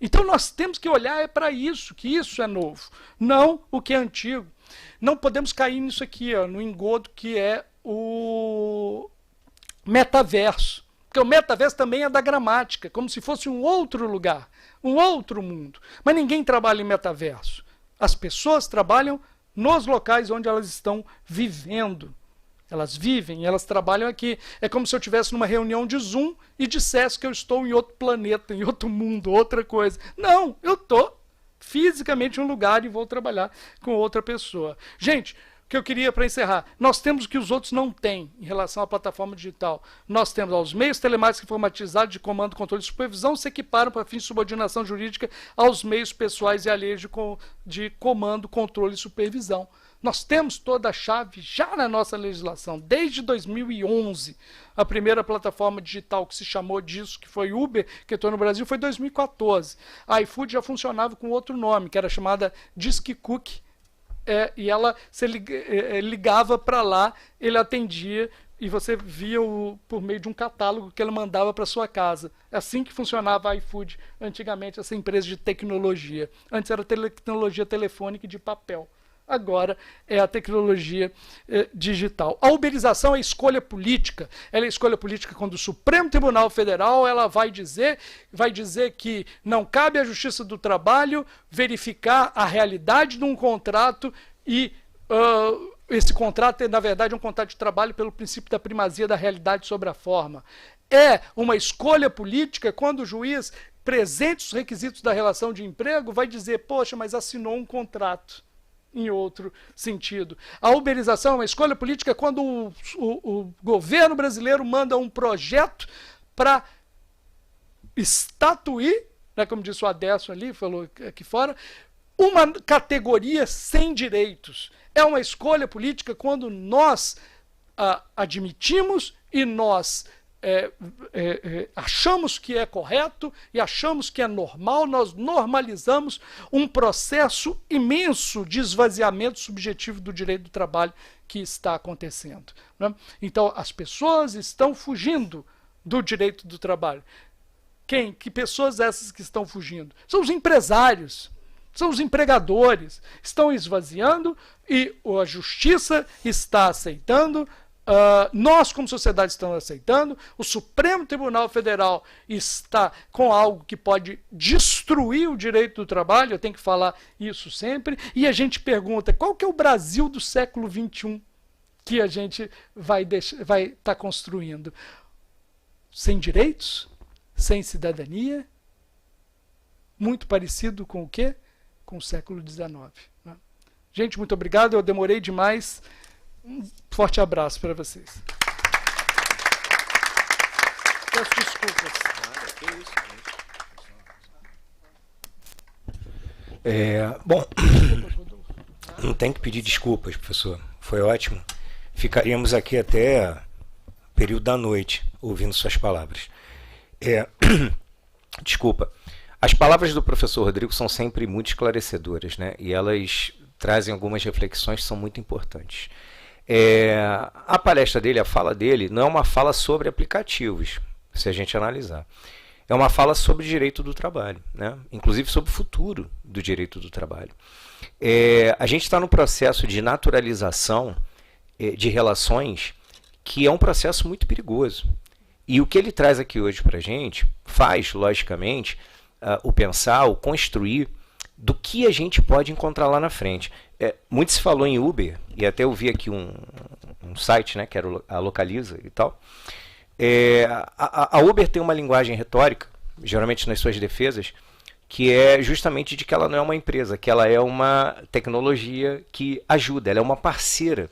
Então nós temos que olhar para isso, que isso é novo, não o que é antigo. Não podemos cair nisso aqui, no engodo que é o metaverso. Porque o metaverso também é da gramática, como se fosse um outro lugar, um outro mundo. Mas ninguém trabalha em metaverso. As pessoas trabalham nos locais onde elas estão vivendo. Elas vivem, elas trabalham aqui. É como se eu estivesse numa reunião de Zoom e dissesse que eu estou em outro planeta, em outro mundo, outra coisa. Não, eu estou fisicamente em um lugar e vou trabalhar com outra pessoa. Gente, que eu queria para encerrar, nós temos o que os outros não têm em relação à plataforma digital. Nós temos os meios telemáticos informatizados de comando, controle e supervisão se equiparam para fins de subordinação jurídica aos meios pessoais e alheios de comando, controle e supervisão. Nós temos toda a chave já na nossa legislação, desde 2011. A primeira plataforma digital que se chamou disso, que foi Uber, que entrou no Brasil, foi em 2014. A iFood já funcionava com outro nome, que era chamada Disque Cook. E ela ligava para lá, ele atendia e você via por meio de um catálogo que ele mandava para sua casa. É assim que funcionava a iFood antigamente, essa empresa de tecnologia. Antes era tecnologia telefônica e de papel. Agora é a tecnologia digital. A uberização é escolha política. Ela é escolha política quando o Supremo Tribunal Federal ela vai dizer que não cabe à Justiça do Trabalho verificar a realidade de um contrato e esse contrato é, na verdade, um contrato de trabalho pelo princípio da primazia da realidade sobre a forma. É uma escolha política quando o juiz, presente os requisitos da relação de emprego, vai dizer, poxa, mas assinou um contrato. Em outro sentido. A uberização é uma escolha política quando o governo brasileiro manda um projeto para estatuir né, como disse o Adesso ali, falou aqui fora, uma categoria sem direitos. É uma escolha política quando nós admitimos e nós achamos que é correto e achamos que é normal, nós normalizamos um processo imenso de esvaziamento subjetivo do direito do trabalho que está acontecendo, né? Então, as pessoas estão fugindo do direito do trabalho. Que pessoas essas que estão fugindo? São os empresários, são os empregadores, estão esvaziando e a justiça está aceitando, nós como sociedade estamos aceitando, o Supremo Tribunal Federal está com algo que pode destruir o direito do trabalho, eu tenho que falar isso sempre, e a gente pergunta, qual que é o Brasil do século XXI que a gente vai estar construindo? Sem direitos? Sem cidadania? Muito parecido com o quê? Com o século XIX. Né? Gente, muito obrigado, eu demorei demais. Um forte abraço para vocês. Peço desculpas. Bom, não tem que pedir desculpas, professor. Foi ótimo. Ficaríamos aqui até o período da noite ouvindo suas palavras. Desculpa. As palavras do professor Rodrigo são sempre muito esclarecedoras, né? E elas trazem algumas reflexões que são muito importantes. A palestra dele, a fala dele, não é uma fala sobre aplicativos, se a gente analisar. É uma fala sobre direito do trabalho, né? Inclusive sobre o futuro do direito do trabalho. A gente está no processo de naturalização de relações que é um processo muito perigoso. E o que ele traz aqui hoje para a gente faz, logicamente, o pensar, o construir do que a gente pode encontrar lá na frente. Muito se falou em Uber, e até eu vi aqui um site, né, que era a Localiza e tal. A Uber tem uma linguagem retórica, geralmente nas suas defesas, que é justamente de que ela não é uma empresa, que ela é uma tecnologia que ajuda, ela é uma parceira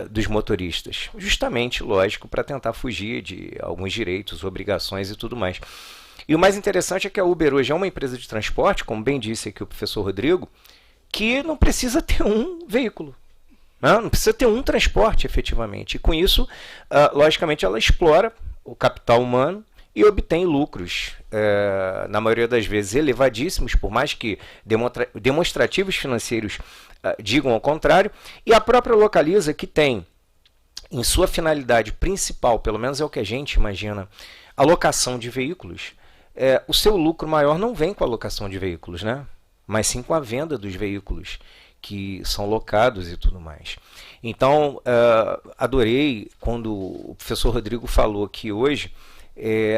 dos motoristas. Justamente, lógico, para tentar fugir de alguns direitos, obrigações e tudo mais. E o mais interessante é que a Uber hoje é uma empresa de transporte, como bem disse aqui o professor Rodrigo, que não precisa ter um veículo. Não precisa ter um transporte, efetivamente. E com isso, logicamente, ela explora o capital humano e obtém lucros, na maioria das vezes, elevadíssimos, por mais que demonstrativos financeiros digam ao contrário. E a própria Localiza, que tem em sua finalidade principal, pelo menos é o que a gente imagina, a locação de veículos, o seu lucro maior não vem com a locação de veículos, né? Mas sim com a venda dos veículos que são locados e tudo mais. Então, adorei quando o professor Rodrigo falou que hoje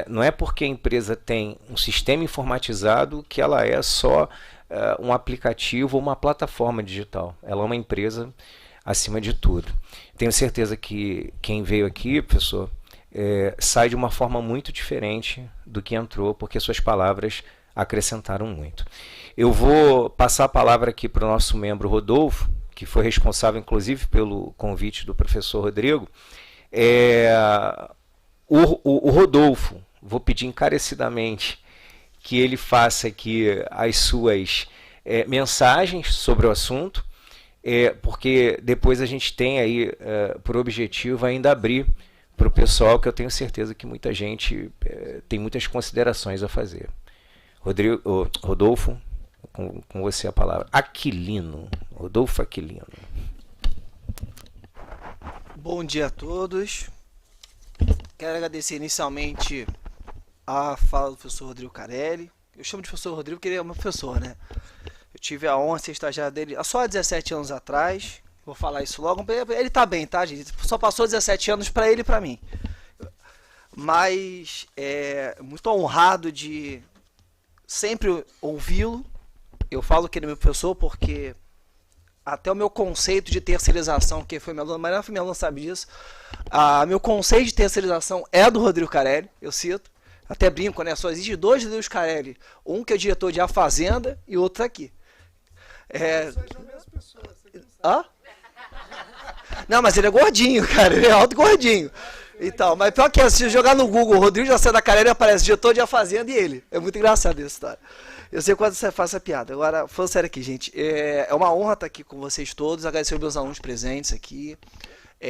não é porque a empresa tem um sistema informatizado que ela é só um aplicativo ou uma plataforma digital. Ela é uma empresa acima de tudo. Tenho certeza que quem veio aqui, professor, sai de uma forma muito diferente do que entrou, porque suas palavras acrescentaram muito. Eu vou passar a palavra aqui para o nosso membro Rodolfo, que foi responsável, inclusive, pelo convite do professor Rodrigo. O Rodolfo, vou pedir encarecidamente que ele faça aqui as suas mensagens sobre o assunto, porque depois a gente tem aí por objetivo ainda abrir para o pessoal, que eu tenho certeza que muita gente tem muitas considerações a fazer. Rodolfo, com você a palavra. Aquilino, Rodolfo Aquilino. Bom dia a todos. Quero agradecer inicialmente a fala do professor Rodrigo Carelli. Eu chamo de professor Rodrigo porque ele é meu professor, né? Eu tive a honra de ser estagiário dele há só 17 anos atrás. Vou falar isso logo. Ele tá bem, tá, gente? Só passou 17 anos para ele e para mim. Mas muito honrado de sempre ouvi-lo. Eu falo que ele é meu professor porque até o meu conceito de terceirização, que foi meu aluno, mas não foi meu aluno, sabe disso. Meu conceito de terceirização é do Rodrigo Carelli, eu cito. Até brinco, né? Só existe dois Rodrigo Carelli. Um que é o diretor de A Fazenda e outro tá aqui. Hã? Não, mas ele é gordinho, cara. Ele é alto e gordinho. Então, mas pior que é, se jogar no Google, Rodrigo José da Carreira, aparece diretor de A Fazenda e ele. É muito engraçado essa história. Eu sei quando você faz essa piada. Agora, falando sério aqui, gente, é uma honra estar aqui com vocês todos, agradecer aos meus alunos presentes aqui,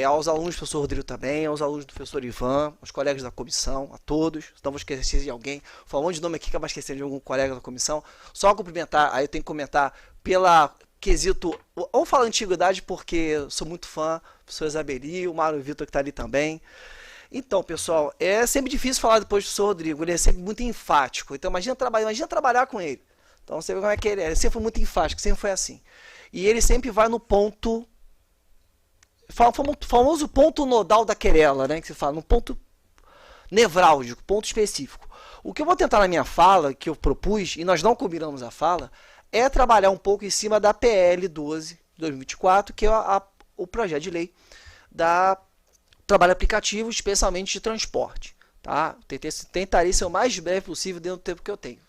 aos alunos do professor Rodrigo também, aos alunos do professor Ivan, aos colegas da comissão, a todos. Não vou esquecer de alguém. Foi um monte de nome aqui que eu vou esquecer de algum colega da comissão. Só cumprimentar, aí eu tenho que comentar pela quesito, vamos falar antiguidade porque eu sou muito fã, o professor Isabeli, o Mário Vitor que está ali também. Então, pessoal, é sempre difícil falar depois do professor Rodrigo, ele é sempre muito enfático. Então, imagina trabalhar com ele. Então, você vê como é que ele sempre foi muito enfático, sempre foi assim. E ele sempre vai no ponto, famoso ponto nodal da querela, né, que se fala, no ponto nevrálgico, ponto específico. O que eu vou tentar na minha fala, que eu propus, e nós não combinamos a fala, é trabalhar um pouco em cima da PL 12 de 2024, que é o projeto de lei da trabalho aplicativo, especialmente de transporte. Tá? Tentarei ser o mais breve possível dentro do tempo que eu tenho.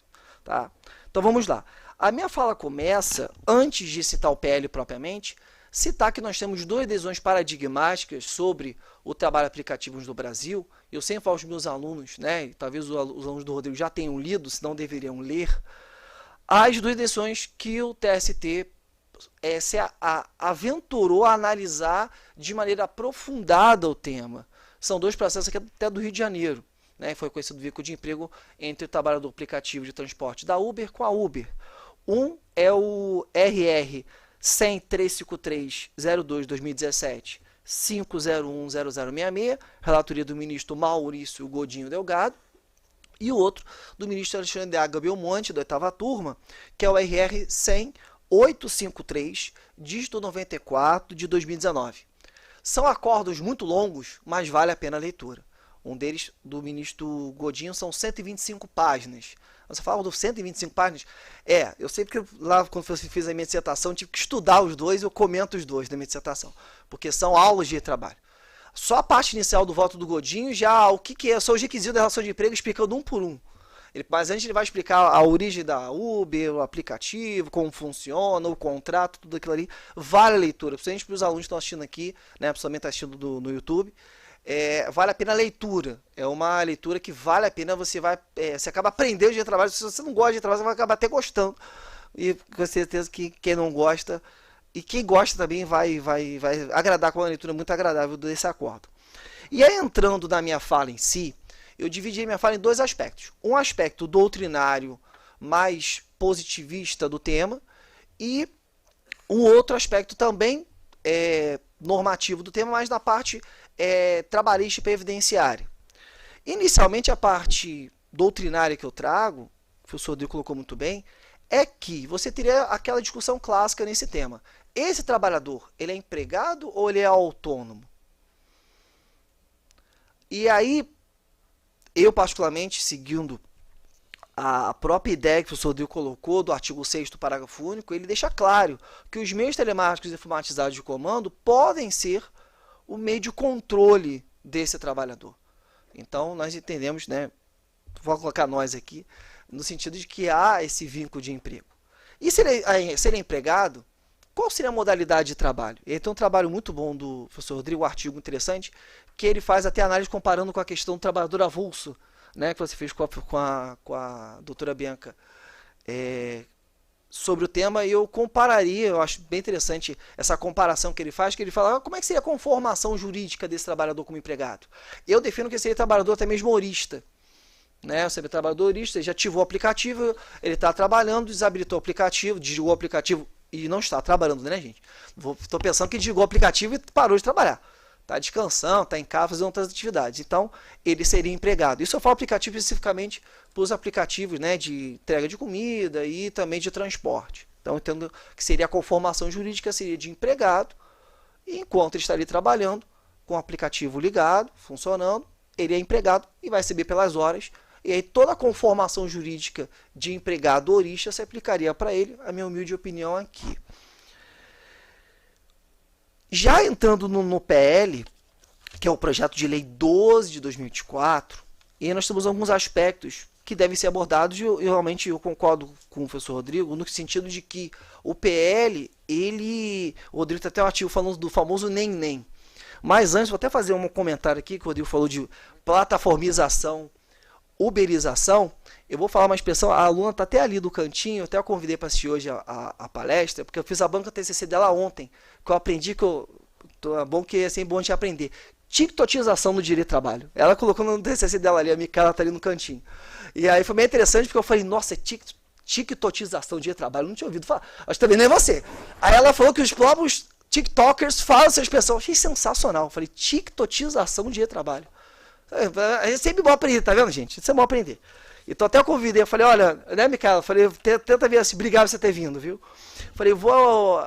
Tá? Então vamos lá. A minha fala começa, antes de citar o PL propriamente, citar que nós temos duas decisões paradigmáticas sobre o trabalho aplicativo no Brasil. Eu sempre falo aos meus alunos, né, e talvez os alunos do Rodrigo já tenham lido, se não deveriam ler, as duas decisões que o TST se aventurou a analisar de maneira aprofundada o tema. São dois processos aqui até do Rio de Janeiro, né? Foi conhecido o vínculo de emprego entre o trabalhador aplicativo de transporte da Uber com a Uber. Um é o RR 100.353.02.2017, 501.0066, relatoria do ministro Maurício Godinho Delgado, e o outro do ministro Alexandre H. Belmonte, da 8ª turma, que é o RR 100.853, dígito 94, de 2019. São acordos muito longos, mas vale a pena a leitura. Um deles, do ministro Godinho, são 125 páginas. Você fala de 125 páginas? Eu sempre que lá, quando eu fiz a minha dissertação, tive que estudar os dois, eu comento os dois da minha dissertação, porque são aulas de trabalho. Só a parte inicial do voto do Godinho, já o que é, só os requisitos da relação de emprego, explicando um por um. Mas antes ele vai explicar a origem da Uber, o aplicativo, como funciona, o contrato, tudo aquilo ali. Vale a leitura, principalmente para os alunos que estão assistindo aqui, né, principalmente estão assistindo no YouTube. Vale a pena a leitura. É uma leitura que vale a pena, você acaba aprendendo de trabalho. Se você não gosta de trabalho, você vai acabar até gostando. E com certeza que quem não gosta, e quem gosta também vai agradar com uma leitura muito agradável desse acordo. E aí, entrando na minha fala em si, eu dividi minha fala em dois aspectos. Um aspecto doutrinário, mais positivista do tema, e um outro aspecto também normativo do tema, mas na parte trabalhista e previdenciária. Inicialmente, a parte doutrinária que eu trago, o professor Rodrigo colocou muito bem, é que você teria aquela discussão clássica nesse tema. Esse trabalhador, ele é empregado ou ele é autônomo? E aí, eu particularmente, seguindo a própria ideia que o professor Rodrigo colocou do artigo 6º do parágrafo único, ele deixa claro que os meios telemáticos informatizados de comando podem ser o meio de controle desse trabalhador. Então, nós entendemos, né, vou colocar nós aqui, no sentido de que há esse vínculo de emprego. E se ele é empregado, qual seria a modalidade de trabalho? Ele tem um trabalho muito bom do professor Rodrigo, um artigo interessante, que ele faz até análise comparando com a questão do trabalhador avulso, né, que você fez com a doutora Bianca, sobre o tema, e eu compararia, eu acho bem interessante essa comparação que ele faz, que ele fala, como é que seria a conformação jurídica desse trabalhador como empregado? Eu defino que seria trabalhador até mesmo horista, né? Você é trabalhador horista, ele já ativou o aplicativo, ele está trabalhando, desabilitou o aplicativo, desligou o aplicativo e não está trabalhando, né, gente? Estou pensando que desligou o aplicativo e parou de trabalhar. Está descansando, está em casa fazendo outras atividades. Então, ele seria empregado. Isso eu falo aplicativo especificamente para os aplicativos, né, de entrega de comida e também de transporte. Então, eu entendo que seria a conformação jurídica, seria de empregado, e enquanto ele estaria trabalhando, com o aplicativo ligado, funcionando, ele é empregado e vai receber pelas horas. E aí toda a conformação jurídica de empregado horista se aplicaria para ele, a minha humilde opinião aqui. Já entrando no PL, que é o projeto de lei 12 de 2024, e nós temos alguns aspectos que devem ser abordados, e realmente eu concordo com o professor Rodrigo, no sentido de que o PL, o Rodrigo está até um artigo falando do famoso NEM-NEM. Mas antes, vou até fazer um comentário aqui, que o Rodrigo falou de plataformização, uberização. Eu vou falar uma expressão, a aluna está até ali do cantinho, eu até a convidei para assistir hoje a palestra, porque eu fiz a banca TCC dela ontem, que eu aprendi é bom que é sempre bom a gente aprender. TikTokização no direito do trabalho. Ela colocou no TCC dela ali, a Micaela está ali no cantinho. E aí foi bem interessante, porque eu falei, nossa, TikTokização do direito do trabalho, eu não tinha ouvido falar. Acho que também nem é você. Aí ela falou que os próprios TikTokers falam essa expressão. Achei sensacional. Eu falei, TikTokização do direito do trabalho. É sempre bom aprender, tá vendo, gente? Isso é bom aprender. Então até eu convidei, eu falei, olha, né, Micaela? Falei, tenta ver se obrigado você ter vindo, viu? Falei, vou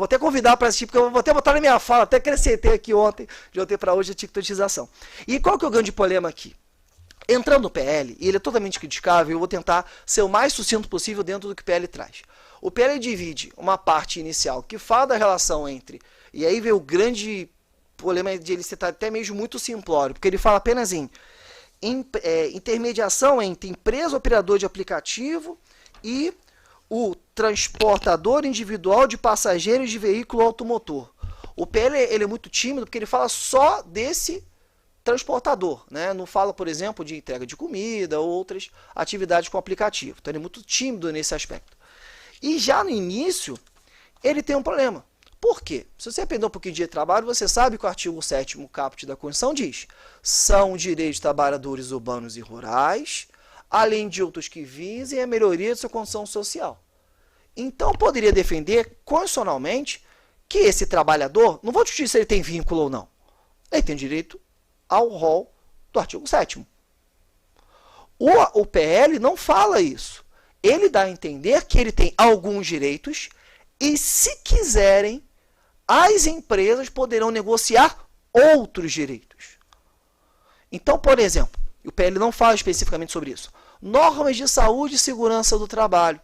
até convidar para assistir, porque eu vou até botar na minha fala, até acrescentei aqui de ontem para hoje, a TikTokização. E qual que é o grande problema aqui? Entrando no PL, e ele é totalmente criticável, eu vou tentar ser o mais sucinto possível dentro do que o PL traz. O PL divide uma parte inicial que fala da relação entre, e aí vem o grande problema de ele ser até mesmo muito simplório, porque ele fala apenas em intermediação entre empresa operador de aplicativo e o transportador individual de passageiros de veículo automotor. O PL ele é muito tímido porque ele fala só desse transportador, né? Não fala, por exemplo, de entrega de comida ou outras atividades com aplicativo. Então ele é muito tímido nesse aspecto. E já no início, ele tem um problema. Por quê? Se você aprender um pouquinho de trabalho, você sabe que o artigo 7º caput da Constituição diz: são direitos de trabalhadores urbanos e rurais, além de outros que visem a melhoria de sua condição social. Então, poderia defender constitucionalmente que esse trabalhador, não vou discutir se ele tem vínculo ou não, ele tem direito ao rol do artigo 7º. O PL não fala isso. Ele dá a entender que ele tem alguns direitos e, se quiserem, as empresas poderão negociar outros direitos. Então, por exemplo, o PL não fala especificamente sobre isso. Normas de saúde e segurança do trabalho.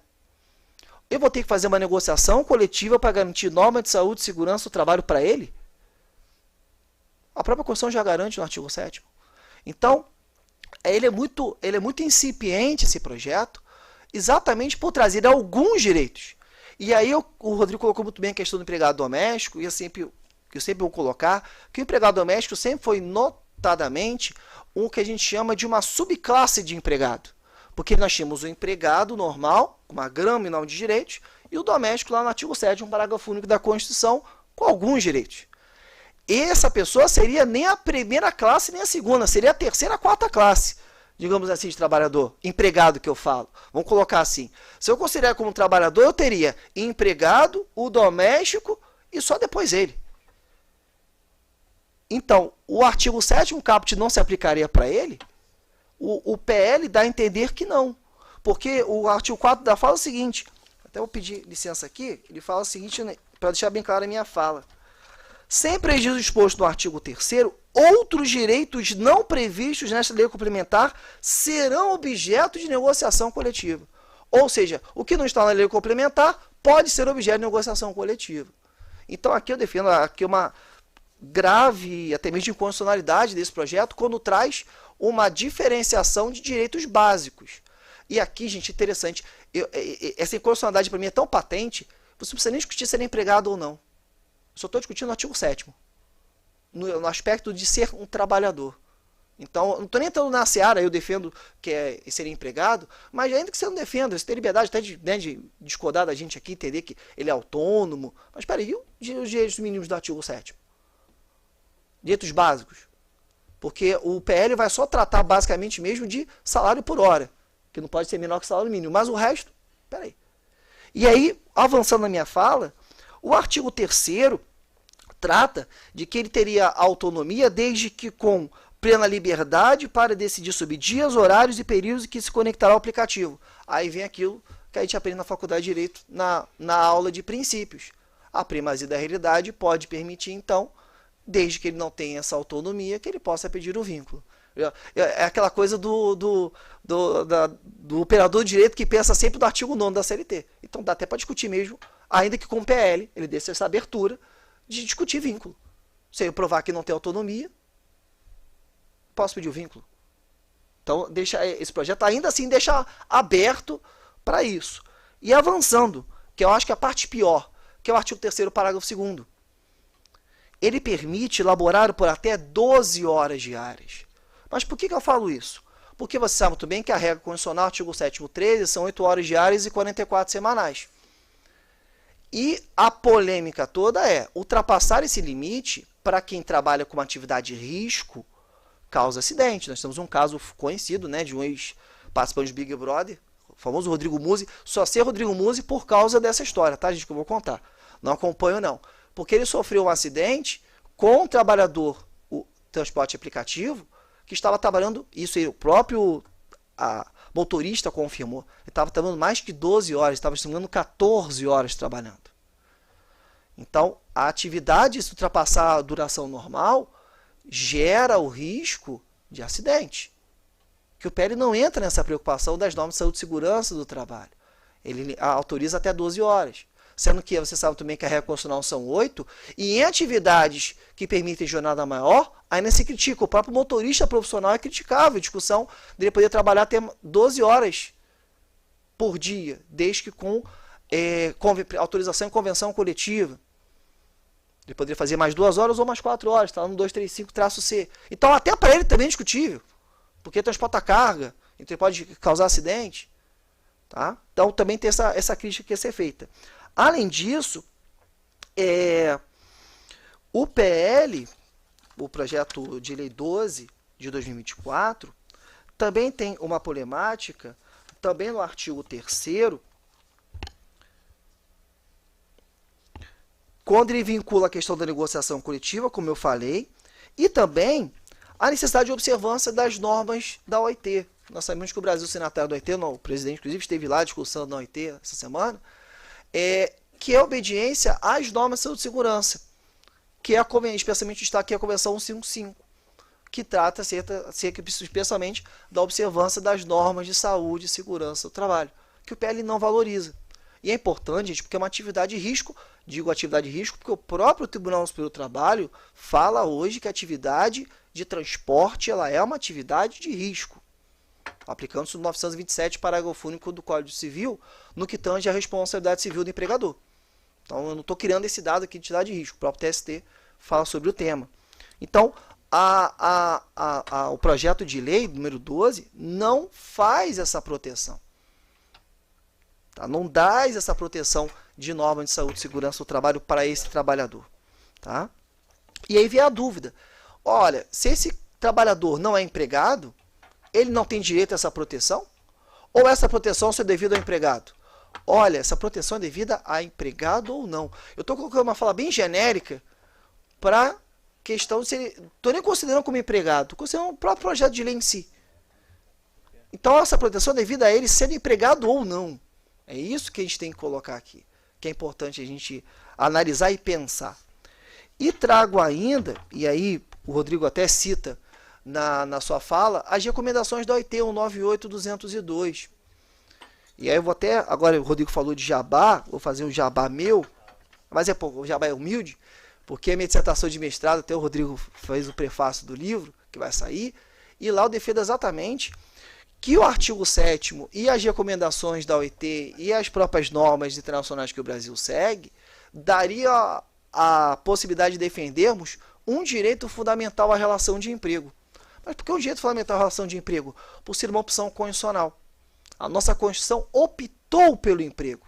Eu vou ter que fazer uma negociação coletiva para garantir normas de saúde e segurança do trabalho para ele? A própria Constituição já garante no artigo 7º. Então, ele é muito incipiente, esse projeto, exatamente por trazer alguns direitos. E aí o Rodrigo colocou muito bem a questão do empregado doméstico, e eu sempre vou colocar que o empregado doméstico sempre foi notadamente o que a gente chama de uma subclasse de empregado. Porque nós tínhamos o empregado normal, com uma grama enorme de direitos, e o doméstico lá no artigo 7º, um parágrafo único da Constituição, com alguns direitos. Essa pessoa seria nem a primeira classe, nem a segunda, seria a terceira, a quarta classe, digamos assim, de trabalhador, empregado que eu falo. Vamos colocar assim. Se eu considerar como trabalhador, eu teria empregado, o doméstico e só depois ele. Então, o artigo 7º caput não se aplicaria para ele? O PL dá a entender que não. Porque o artigo 4 da fala é o seguinte, até vou pedir licença aqui, ele fala o seguinte, para deixar bem clara a minha fala. Sem prejuízo exposto no artigo 3º, outros direitos não previstos nesta lei complementar serão objeto de negociação coletiva. Ou seja, o que não está na lei complementar pode ser objeto de negociação coletiva. Então aqui eu defendo uma grave, até mesmo de inconstitucionalidade desse projeto, quando traz uma diferenciação de direitos básicos. E aqui, gente, interessante, essa inconstitucionalidade para mim é tão patente, você não precisa nem discutir se ele é empregado ou não. Eu só estou discutindo no artigo 7º, no aspecto de ser um trabalhador. Então, não estou nem entrando na seara, eu defendo que seria empregado, mas ainda que você não defenda, você tem liberdade até de discordar da gente aqui, entender que ele é autônomo. Mas espera aí, e os direitos mínimos do artigo 7º? Direitos básicos. Porque o PL vai só tratar basicamente mesmo de salário por hora, que não pode ser menor que salário mínimo, mas o resto, espera aí. E aí, avançando na minha fala, o artigo 3º trata de que ele teria autonomia desde que com plena liberdade para decidir sobre dias, horários e períodos em que se conectará ao aplicativo. Aí vem aquilo que a gente aprende na Faculdade de Direito, na aula de princípios. A primazia da realidade pode permitir, então, desde que ele não tenha essa autonomia, que ele possa pedir o vínculo. É aquela coisa do operador de direito que pensa sempre no artigo 9º da CLT. Então dá até para discutir mesmo, ainda que com o PL, ele desse essa abertura de discutir vínculo. Se eu provar que não tem autonomia, posso pedir o vínculo. Então esse projeto ainda assim deixa aberto para isso. E avançando, que eu acho que é a parte pior, que é o artigo 3º, parágrafo 2º. ele permite elaborar por até 12 horas diárias. Mas por que eu falo isso? Porque você sabe muito bem que a regra constitucional, artigo 7º 13, são 8 horas diárias e 44 semanais. E a polêmica toda é ultrapassar esse limite para quem trabalha com uma atividade de risco causa acidente. Nós temos um caso conhecido, né, de um ex-participante de Big Brother, o famoso Rodrigo Musi, só ser Rodrigo Musi por causa dessa história, tá, gente, que eu vou contar. Não acompanho, não. Porque ele sofreu um acidente com um trabalhador, o transporte aplicativo, que estava trabalhando, isso aí, o próprio motorista confirmou, ele estava trabalhando mais que 12 horas, estava estimulando 14 horas trabalhando. Então, a atividade, se ultrapassar a duração normal, gera o risco de acidente. Que o PL não entra nessa preocupação das normas de saúde e segurança do trabalho. Ele autoriza até 12 horas. Sendo que você sabe também que a regra constitucional são 8, e em atividades que permitem jornada maior, ainda se critica. O próprio motorista profissional é criticável, a discussão dele poder trabalhar até 12 horas por dia, desde que com autorização e convenção coletiva. Ele poderia fazer mais 2 horas ou mais 4 horas, está lá no 235-C. Então, até para ele também é discutível, porque transporta carga, então ele pode causar acidente. Tá? Então, também tem essa crítica que ia ser feita. Além disso, o PL, o projeto de lei 12 de 2024, também tem uma problemática, também no artigo 3º, quando ele vincula a questão da negociação coletiva, como eu falei, e também a necessidade de observância das normas da OIT. Nós sabemos que o Brasil signatário da OIT, o presidente inclusive esteve lá discussando na OIT essa semana, que é a obediência às normas de saúde e segurança, que é especialmente está aqui a Convenção 155, que trata especialmente da observância das normas de saúde e segurança do trabalho, que o PL não valoriza. E é importante, gente, porque é uma atividade de risco. Digo atividade de risco porque o próprio Tribunal Superior do Trabalho fala hoje que a atividade de transporte ela é uma atividade de risco, aplicando-se no 927, parágrafo único do Código Civil, no que tange a responsabilidade civil do empregador. Então, eu não estou criando esse dado aqui de atividade de risco, o próprio TST fala sobre o tema. Então, o projeto de lei número 12 não faz essa proteção. Tá? Não dá essa proteção de norma de saúde e segurança do trabalho para esse trabalhador. Tá? E aí vem a dúvida. Olha, se esse trabalhador não é empregado, ele não tem direito a essa proteção? Ou essa proteção só é devida ao empregado? Olha, essa proteção é devida a empregado ou não? Eu estou colocando uma fala bem genérica para questão de se ele... Estou nem considerando como empregado, estou considerando o próprio projeto de lei em si. Então, essa proteção é devida a ele sendo empregado ou não. É isso que a gente tem que colocar aqui, que é importante a gente analisar e pensar. E trago ainda, e aí o Rodrigo até cita na sua fala, as recomendações da OIT 198-202. E aí eu vou até, agora o Rodrigo falou de jabá, vou fazer um jabá meu, mas o jabá é humilde, porque a minha dissertação de mestrado, até o Rodrigo fez o prefácio do livro, que vai sair, e lá eu defendo exatamente que o artigo 7º e as recomendações da OIT e as próprias normas internacionais que o Brasil segue, daria a possibilidade de defendermos um direito fundamental à relação de emprego. Mas por que um direito fundamental à relação de emprego? Por ser uma opção constitucional. A nossa Constituição optou pelo emprego.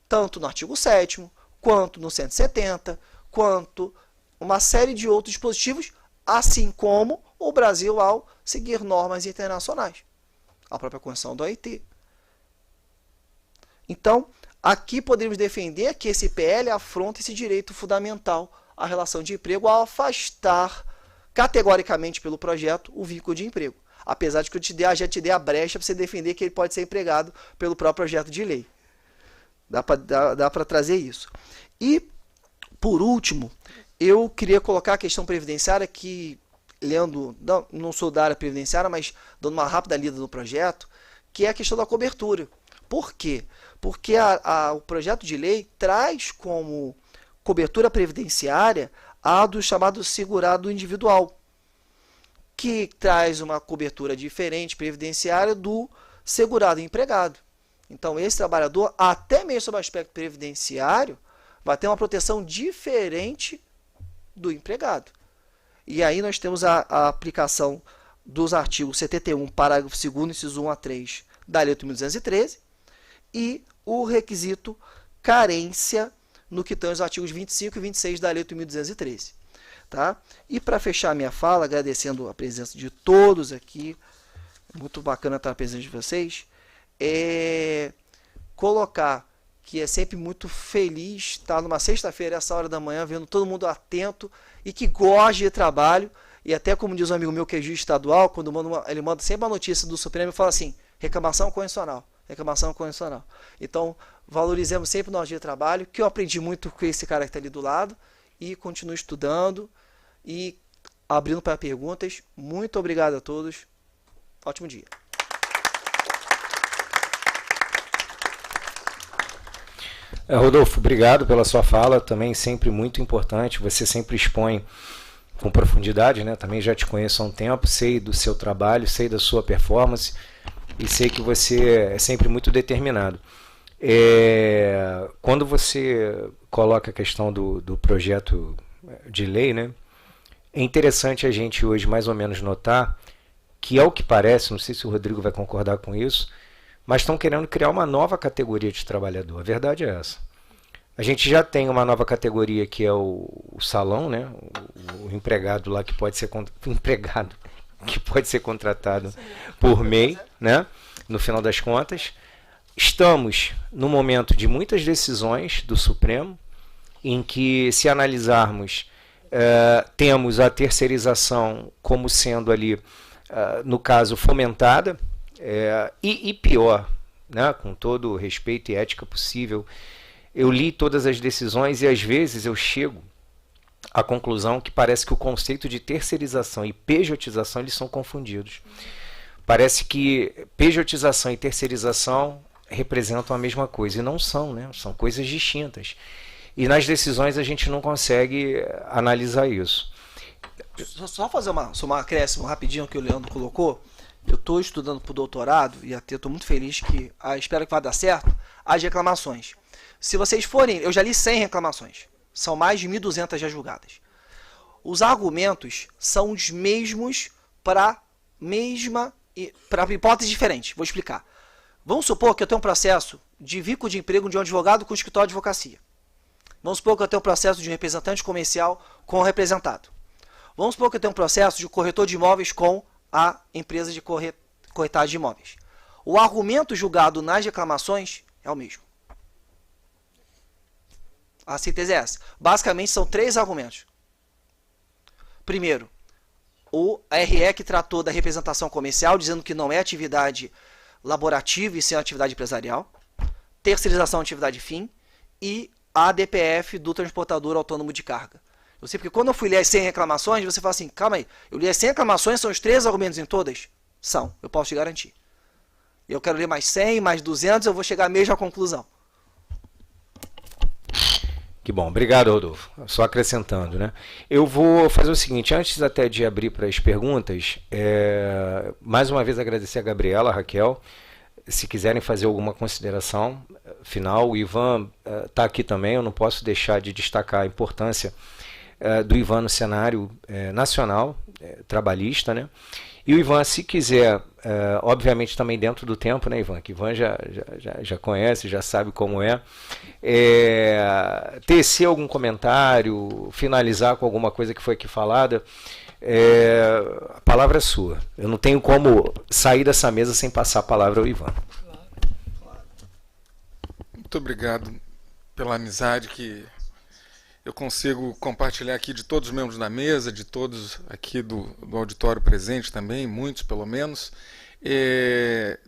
Tanto no artigo 7º, quanto no 170, quanto uma série de outros dispositivos, assim como o Brasil ao seguir normas internacionais. A própria Constituição da OIT. Então, aqui podemos defender que esse PL afronta esse direito fundamental à relação de emprego ao afastar categoricamente pelo projeto o vínculo de emprego. Apesar de que eu já te dei a brecha para você defender que ele pode ser empregado pelo próprio projeto de lei. Dá para trazer isso. E, por último, eu queria colocar a questão previdenciária que, lendo, não sou da área previdenciária, mas dando uma rápida lida no projeto, que é a questão da cobertura. Por quê? Porque o projeto de lei traz como cobertura previdenciária a do chamado segurado individual, que traz uma cobertura diferente previdenciária do segurado empregado. Então, esse trabalhador, até mesmo sob o aspecto previdenciário, vai ter uma proteção diferente do empregado. E aí nós temos a aplicação dos artigos 71, parágrafo 2º, inciso 1 a 3 da Lei 8.213 e o requisito carência no que estão os artigos 25 e 26 da Lei 8.213. Tá? E para fechar minha fala, agradecendo a presença de todos aqui, muito bacana estar a presença de vocês, colocar que é sempre muito feliz estar numa sexta-feira, essa hora da manhã, vendo todo mundo atento e que gosta de trabalho. E até como diz um amigo meu que é juiz estadual, quando ele manda sempre uma notícia do Supremo e fala assim, reclamação constitucional, reclamação constitucional. Então, valorizemos sempre o nosso dia de trabalho, que eu aprendi muito com esse cara que está ali do lado, e continuo estudando e abrindo para perguntas. Muito obrigado a todos. Ótimo dia. Rodolfo, obrigado pela sua fala, também sempre muito importante, você sempre expõe com profundidade, né? Também já te conheço há um tempo, sei do seu trabalho, sei da sua performance e sei que você é sempre muito determinado. Quando você coloca a questão do projeto de lei, né? É interessante a gente hoje mais ou menos notar que, ao que parece, não sei se o Rodrigo vai concordar com isso, mas estão querendo criar uma nova categoria de trabalhador. A verdade é essa. A gente já tem uma nova categoria que é o salão, né? O empregado lá que pode ser contratado por MEI, né? No final das contas. Estamos no momento de muitas decisões do Supremo, em que, se analisarmos, temos a terceirização como sendo ali, no caso, fomentada, e pior, né? Com todo o respeito e ética possível, eu li todas as decisões e às vezes eu chego à conclusão que parece que o conceito de terceirização e pejotização eles são confundidos. Parece que pejotização e terceirização representam a mesma coisa e não são, né? São coisas distintas. E nas decisões a gente não consegue analisar isso. Só fazer uma acréscimo rapidinho que o Leandro colocou. Eu estou estudando para o doutorado e até estou muito feliz que, espero que vá dar certo, as reclamações. Se vocês forem, eu já li 100 reclamações, são mais de 1.200 já julgadas. Os argumentos são os mesmos para hipóteses diferentes, vou explicar. Vamos supor que eu tenho um processo de vínculo de emprego de um advogado com o escritório de advocacia. Vamos supor que eu tenho um processo de um representante comercial com o representado. Vamos supor que eu tenho um processo de corretor de imóveis com a empresa de corretagem de imóveis. O argumento julgado nas reclamações é o mesmo. A síntese é essa. Basicamente são 3 argumentos. Primeiro, o RE que tratou da representação comercial, dizendo que não é atividade laborativa e sim atividade empresarial. Terceirização atividade fim. E a DPF do transportador autônomo de carga. Eu sei porque quando eu fui ler as 100 reclamações, você fala assim, calma aí, eu li as 100 reclamações, são os 3 argumentos em todas? São, eu posso te garantir. Eu quero ler mais 100, mais 200, eu vou chegar à mesma conclusão. Que bom, obrigado, Rodolfo. Só acrescentando, né? Eu vou fazer o seguinte, antes até de abrir para as perguntas, mais uma vez agradecer a Gabriela, a Raquel, se quiserem fazer alguma consideração final, o Ivan está aqui também, eu não posso deixar de destacar a importância do Ivan no cenário nacional, trabalhista, né? E o Ivan, se quiser, obviamente também dentro do tempo, né, Ivan? Que Ivan já conhece, já sabe como tecer algum comentário, finalizar com alguma coisa que foi aqui falada, a palavra é sua. Eu não tenho como sair dessa mesa sem passar a palavra ao Ivan. Muito obrigado pela amizade que eu consigo compartilhar aqui de todos os membros da mesa, de todos aqui do auditório presente também, muitos pelo menos.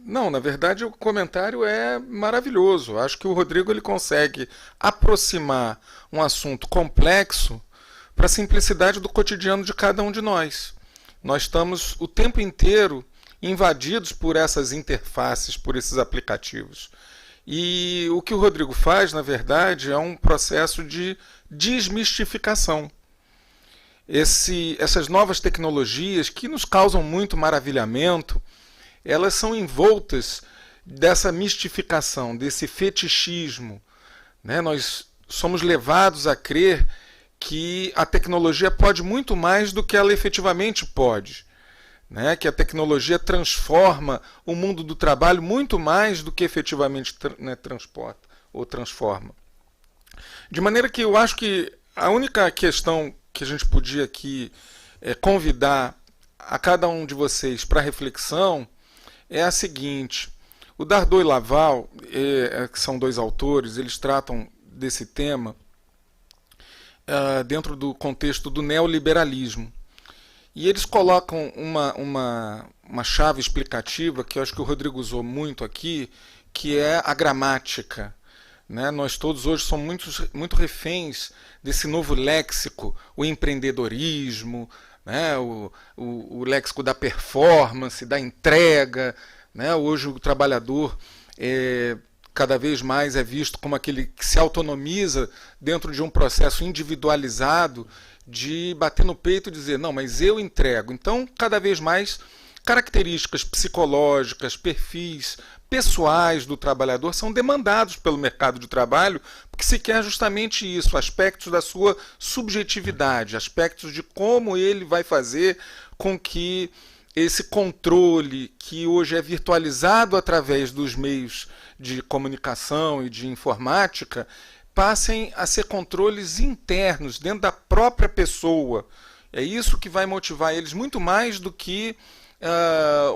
Não, na verdade o comentário é maravilhoso. Acho que o Rodrigo ele consegue aproximar um assunto complexo para a simplicidade do cotidiano de cada um de nós. Nós estamos o tempo inteiro invadidos por essas interfaces, por esses aplicativos. E o que o Rodrigo faz, na verdade, é um processo de desmistificação. Essas novas tecnologias que nos causam muito maravilhamento, elas são envoltas dessa mistificação, desse fetichismo, né? Nós somos levados a crer que a tecnologia pode muito mais do que ela efetivamente pode, né? Que a tecnologia transforma o mundo do trabalho muito mais do que efetivamente transporta ou transforma. De maneira que eu acho que a única questão que a gente podia aqui convidar a cada um de vocês para reflexão é a seguinte: o Dardot e Laval, que são dois autores, eles tratam desse tema dentro do contexto do neoliberalismo. E eles colocam uma chave explicativa que eu acho que o Rodrigo usou muito aqui, que é a gramática. Né? Nós todos hoje somos muito reféns desse novo léxico, o empreendedorismo, né? o léxico da performance, da entrega. Né? Hoje o trabalhador cada vez mais é visto como aquele que se autonomiza dentro de um processo individualizado de bater no peito e dizer, não, mas eu entrego. Então, cada vez mais, características psicológicas, perfis pessoais do trabalhador são demandados pelo mercado de trabalho, porque se quer justamente isso, aspectos da sua subjetividade, aspectos de como ele vai fazer com que esse controle, que hoje é virtualizado através dos meios de comunicação e de informática, passem a ser controles internos, dentro da própria pessoa. É isso que vai motivar eles muito mais do que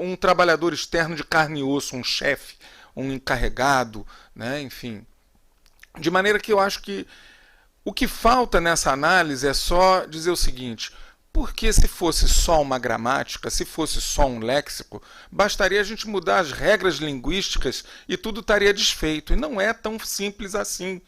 um trabalhador externo de carne e osso, um chefe, um encarregado, né? Enfim. De maneira que eu acho que o que falta nessa análise é só dizer o seguinte: porque se fosse só uma gramática, se fosse só um léxico, bastaria a gente mudar as regras linguísticas e tudo estaria desfeito. E não é tão simples assim.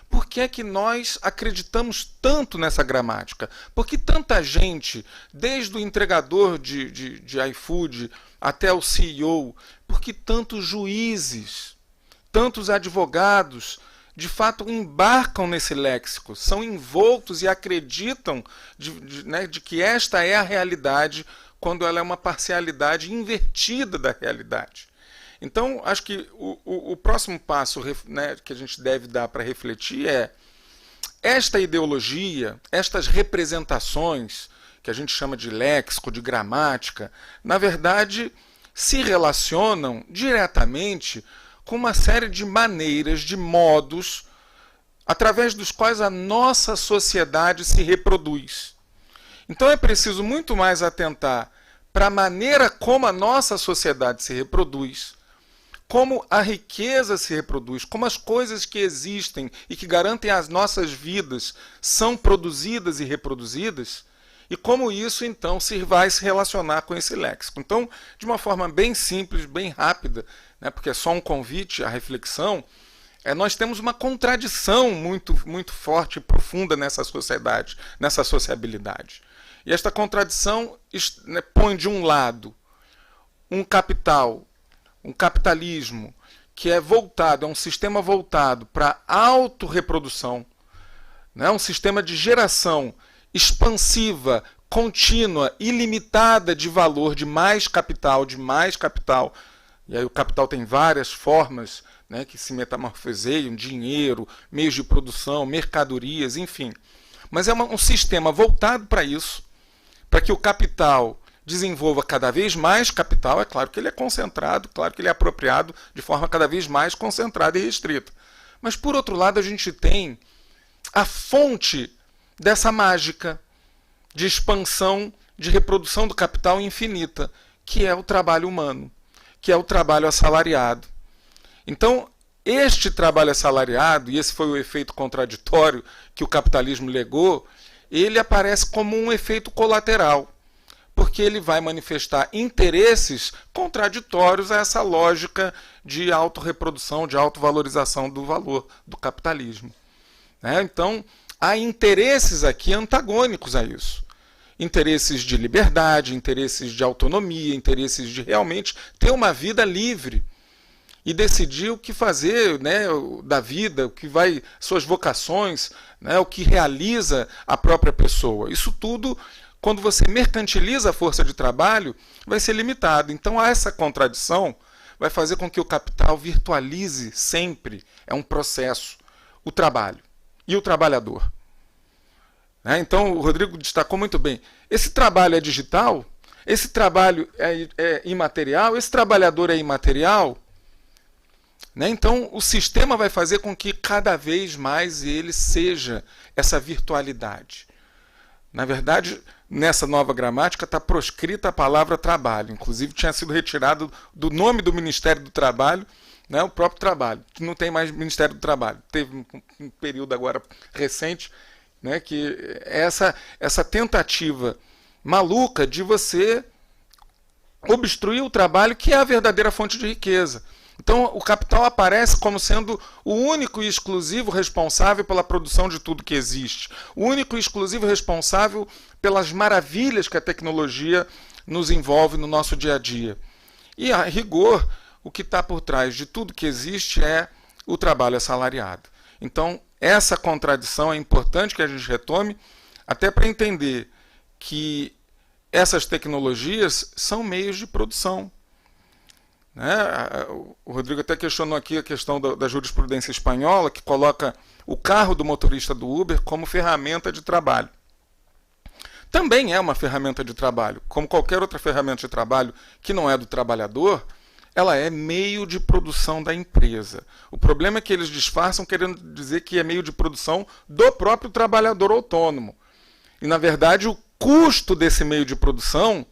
Por que é que nós acreditamos tanto nessa gramática? Por que tanta gente, desde o entregador de iFood até o CEO, por que tantos juízes, tantos advogados, de fato embarcam nesse léxico, são envoltos e acreditam de que esta é a realidade, quando ela é uma parcialidade invertida da realidade? Então, acho que o próximo passo, né, que a gente deve dar para refletir é esta ideologia, estas representações, que a gente chama de léxico, de gramática, na verdade se relacionam diretamente com uma série de maneiras, de modos, através dos quais a nossa sociedade se reproduz. Então é preciso muito mais atentar para a maneira como a nossa sociedade se reproduz, como a riqueza se reproduz, como as coisas que existem e que garantem as nossas vidas são produzidas e reproduzidas, e como isso, então, vai se relacionar com esse léxico. Então, de uma forma bem simples, bem rápida, né, porque é só um convite à reflexão, nós temos uma contradição muito, muito forte e profunda nessa sociedade, nessa sociabilidade. E esta contradição põe de um lado um capitalismo que é um sistema voltado para a autorreprodução, né? Um sistema de geração expansiva, contínua, ilimitada de valor, de mais capital. E aí o capital tem várias formas, né, que se metamorfoseiam: dinheiro, meios de produção, mercadorias, enfim. Mas é um sistema voltado para isso, para que o capital desenvolva cada vez mais capital. É claro que ele é concentrado, claro que ele é apropriado de forma cada vez mais concentrada e restrita. Mas, por outro lado, a gente tem a fonte dessa mágica de expansão, de reprodução do capital infinita, que é o trabalho humano, que é o trabalho assalariado. Então, este trabalho assalariado, e esse foi o efeito contraditório que o capitalismo legou, ele aparece como um efeito colateral, porque ele vai manifestar interesses contraditórios a essa lógica de autorreprodução, de autovalorização do valor do capitalismo. Então, há interesses aqui antagônicos a isso. Interesses de liberdade, interesses de autonomia, interesses de realmente ter uma vida livre e decidir o que fazer, né, da vida, o que vai, suas vocações, né, o que realiza a própria pessoa. Isso tudo, quando você mercantiliza a força de trabalho, vai ser limitado. Então, essa contradição vai fazer com que o capital virtualize sempre, é um processo, o trabalho e o trabalhador. Né? Então, o Rodrigo destacou muito bem. Esse trabalho é digital, esse trabalho é imaterial, esse trabalhador é imaterial. Né? Então, o sistema vai fazer com que cada vez mais ele seja essa virtualidade. Na verdade, nessa nova gramática está proscrita a palavra trabalho. Inclusive, tinha sido retirado do nome do Ministério do Trabalho, né, o próprio trabalho. Não tem mais Ministério do Trabalho. Teve um período agora recente, né, que essa tentativa maluca de você obstruir o trabalho, que é a verdadeira fonte de riqueza. Então, o capital aparece como sendo o único e exclusivo responsável pela produção de tudo que existe. O único e exclusivo responsável pelas maravilhas que a tecnologia nos envolve no nosso dia a dia. E, a rigor, o que está por trás de tudo que existe é o trabalho assalariado. Então, essa contradição é importante que a gente retome, até para entender que essas tecnologias são meios de produção. Né? O Rodrigo até questionou aqui a questão da jurisprudência espanhola, que coloca o carro do motorista do Uber como ferramenta de trabalho. Também é uma ferramenta de trabalho. Como qualquer outra ferramenta de trabalho que não é do trabalhador, ela é meio de produção da empresa. O problema é que eles disfarçam querendo dizer que é meio de produção do próprio trabalhador autônomo. E, na verdade, o custo desse meio de produção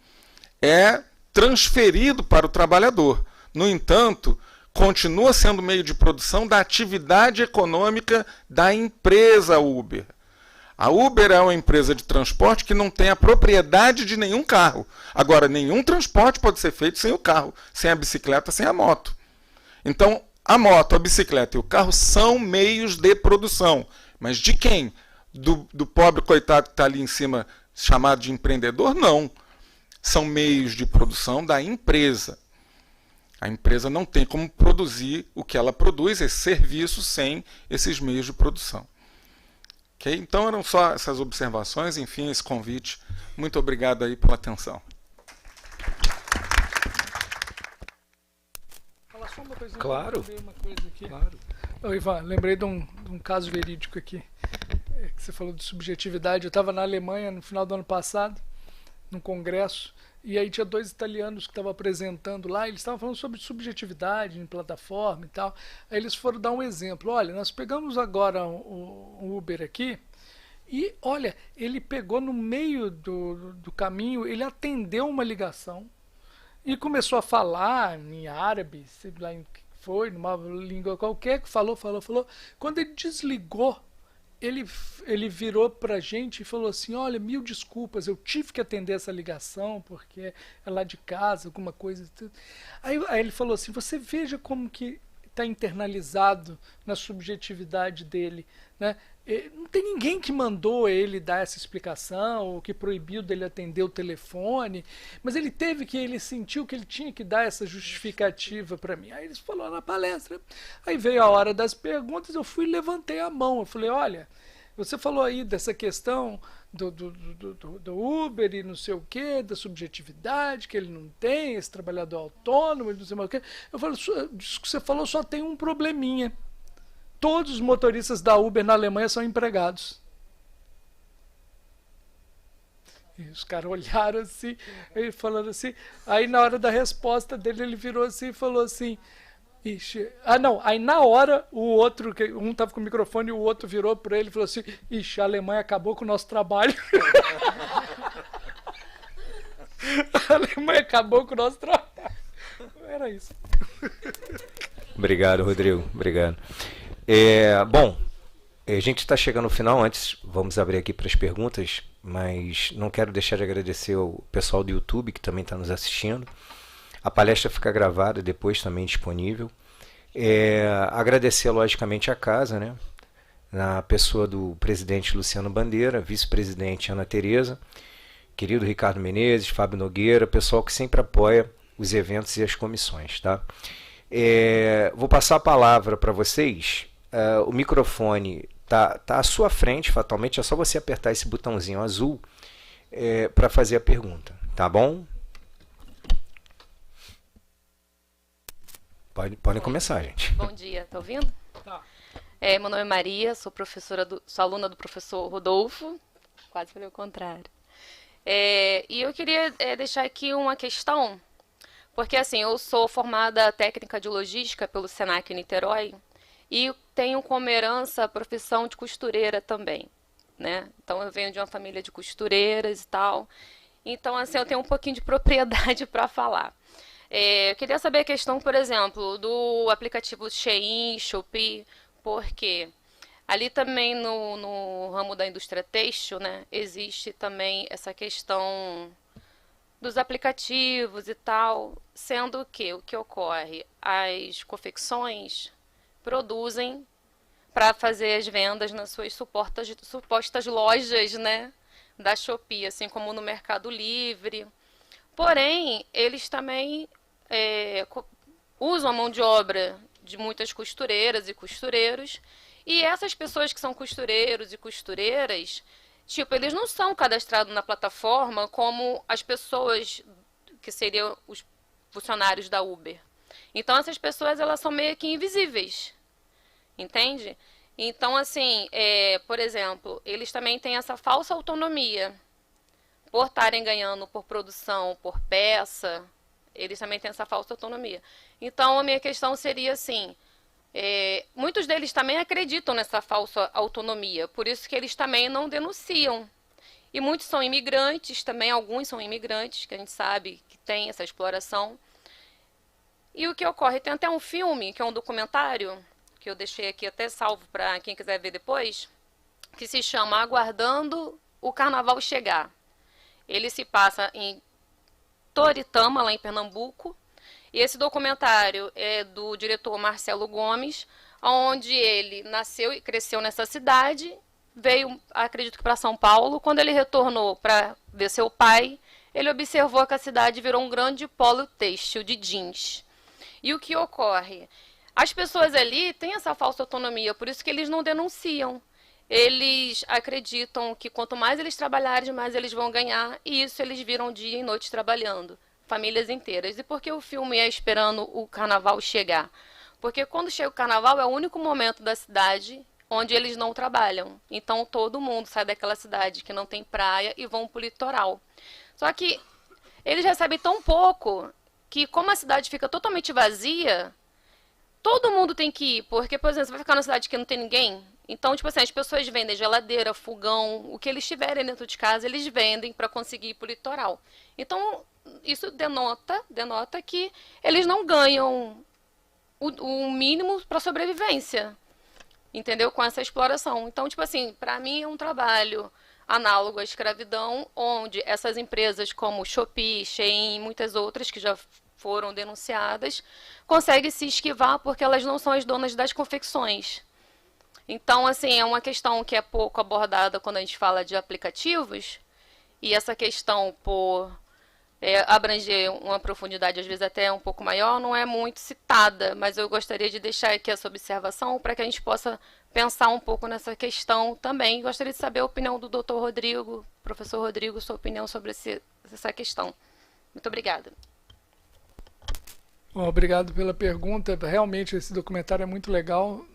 é transferido para o trabalhador. No entanto, continua sendo meio de produção da atividade econômica da empresa Uber. A Uber é uma empresa de transporte que não tem a propriedade de nenhum carro. Agora, nenhum transporte pode ser feito sem o carro, sem a bicicleta, sem a moto. Então, a moto, a bicicleta e o carro são meios de produção. Mas de quem? Do pobre coitado que está ali em cima, chamado de empreendedor? Não. São meios de produção da empresa. A empresa não tem como produzir o que ela produz, esse serviço, sem esses meios de produção. Okay? Então eram só essas observações, enfim, esse convite. Muito obrigado aí pela atenção. Falar só uma coisa, Claro. uma coisa aqui. Claro. Ô, Ivan, lembrei de um caso verídico aqui. Que você falou de subjetividade. Eu estava na Alemanha no final do ano passado, num congresso, e aí tinha 2 italianos que estavam apresentando lá, eles estavam falando sobre subjetividade em plataforma e tal. Aí eles foram dar um exemplo. Olha, nós pegamos agora o Uber aqui, e olha, ele pegou no meio do caminho, ele atendeu uma ligação e começou a falar em árabe, sei lá em que foi, numa língua qualquer, que falou. Quando ele desligou, ele virou pra gente e falou assim: olha, 1000 desculpas, eu tive que atender essa ligação porque é lá de casa, alguma coisa. Aí ele falou assim: você veja como que está internalizado na subjetividade dele, né? Não tem ninguém que mandou ele dar essa explicação ou que proibiu dele atender o telefone, mas ele sentiu que ele tinha que dar essa justificativa para mim. Aí ele falou na palestra. Aí veio a hora das perguntas, eu fui e levantei a mão. Eu falei: olha, você falou aí dessa questão do Uber e não sei o que, da subjetividade, que ele não tem, esse trabalhador autônomo, não sei mais o que. Eu falei: isso que você falou só tem um probleminha. Todos os motoristas da Uber na Alemanha são empregados. E os caras olharam assim, ele falando assim. Aí na hora da resposta dele, ele virou assim e falou assim: ixi. Ah, não. Aí na hora, o outro, um tava com o microfone e o outro virou para ele e falou assim: ixi, a Alemanha acabou com o nosso trabalho. A Alemanha acabou com o nosso trabalho. Era isso. Obrigado, Rodrigo. Obrigado. Bom, a gente está chegando ao final. Antes, vamos abrir aqui para as perguntas, mas não quero deixar de agradecer ao pessoal do YouTube que também está nos assistindo. A palestra fica gravada, depois também disponível. Agradecer, logicamente, a casa, né? Na pessoa do presidente Luciano Bandeira, vice-presidente Ana Tereza, querido Ricardo Menezes, Fábio Nogueira, pessoal que sempre apoia os eventos e as comissões. Tá? Vou passar a palavra para vocês. O microfone tá à sua frente, fatalmente, é só você apertar esse botãozinho azul para fazer a pergunta, tá bom? Podem começar, gente. Bom dia, tá ouvindo? Tá. Meu nome é Maria, sou aluna do professor Rodolfo. Quase falei o contrário. E eu queria deixar aqui uma questão, porque assim, eu sou formada técnica de logística pelo Senac Niterói e tenho como herança a profissão de costureira também, né? Então eu venho de uma família de costureiras e tal. Então assim, eu tenho um pouquinho de propriedade para falar. Eu queria saber a questão, por exemplo, do aplicativo Shein, Shopee, porque ali também no ramo da indústria têxtil, né, existe também essa questão dos aplicativos e tal, sendo que o que ocorre? As confecções produzem para fazer as vendas nas suas supostas lojas, né, da Shopee, assim como no Mercado Livre. Porém, eles também usam a mão de obra de muitas costureiras e costureiros, e essas pessoas que são costureiros e costureiras, tipo, eles não são cadastrados na plataforma como as pessoas que seriam os funcionários da Uber. Então, essas pessoas, elas são meio que invisíveis, entende? Então, assim, por exemplo, eles também têm essa falsa autonomia. Por estarem ganhando por produção, por peça, eles também têm essa falsa autonomia. Então, a minha questão seria assim, muitos deles também acreditam nessa falsa autonomia, por isso que eles também não denunciam. E muitos são imigrantes também, alguns são imigrantes, que a gente sabe que tem essa exploração. E o que ocorre? Tem até um filme, que é um documentário, que eu deixei aqui até salvo para quem quiser ver depois, que se chama Aguardando o Carnaval Chegar. Ele se passa em Toritama, lá em Pernambuco. E esse documentário é do diretor Marcelo Gomes, onde ele nasceu e cresceu nessa cidade, veio, acredito que para São Paulo. Quando ele retornou para ver seu pai, ele observou que a cidade virou um grande polo têxtil de jeans. E o que ocorre? As pessoas ali têm essa falsa autonomia, por isso que eles não denunciam. Eles acreditam que quanto mais eles trabalharem, mais eles vão ganhar, e isso eles viram dia e noite trabalhando, famílias inteiras. E por que o filme é esperando o carnaval chegar? Porque quando chega o carnaval é o único momento da cidade onde eles não trabalham. Então todo mundo sai daquela cidade que não tem praia e vão para o litoral. Só que eles recebem tão pouco que, como a cidade fica totalmente vazia, todo mundo tem que ir, porque, por exemplo, você vai ficar numa cidade que não tem ninguém. Então, tipo assim, as pessoas vendem geladeira, fogão, o que eles tiverem dentro de casa, eles vendem para conseguir ir para o litoral. Então, isso denota que eles não ganham o mínimo para sobrevivência, entendeu? Com essa exploração. Então, tipo assim, para mim é um trabalho análogo à escravidão, onde essas empresas como Shopee, Shein e muitas outras que já foram denunciadas, conseguem se esquivar porque elas não são as donas das confecções. Então, assim, é uma questão que é pouco abordada quando a gente fala de aplicativos, e essa questão, por abranger uma profundidade, às vezes até um pouco maior, não é muito citada, mas eu gostaria de deixar aqui essa observação para que a gente possa pensar um pouco nessa questão também. Gostaria de saber a opinião do Dr. Rodrigo, professor Rodrigo, sua opinião sobre essa questão. Muito obrigada. Bom, obrigado pela pergunta. Realmente esse documentário é muito legal.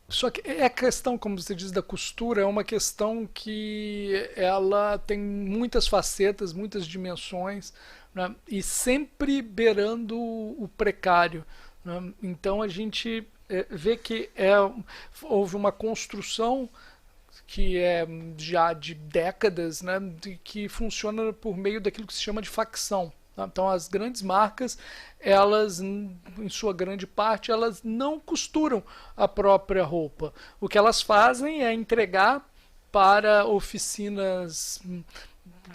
Só que a questão, como você diz, da costura é uma questão que ela tem muitas facetas, muitas dimensões, né? E sempre beirando o precário, né? Então a gente vê que houve uma construção que é já de décadas, né? Que funciona por meio daquilo que se chama de facção. Então as grandes marcas, elas, em sua grande parte, elas não costuram a própria roupa. O que elas fazem é entregar para oficinas,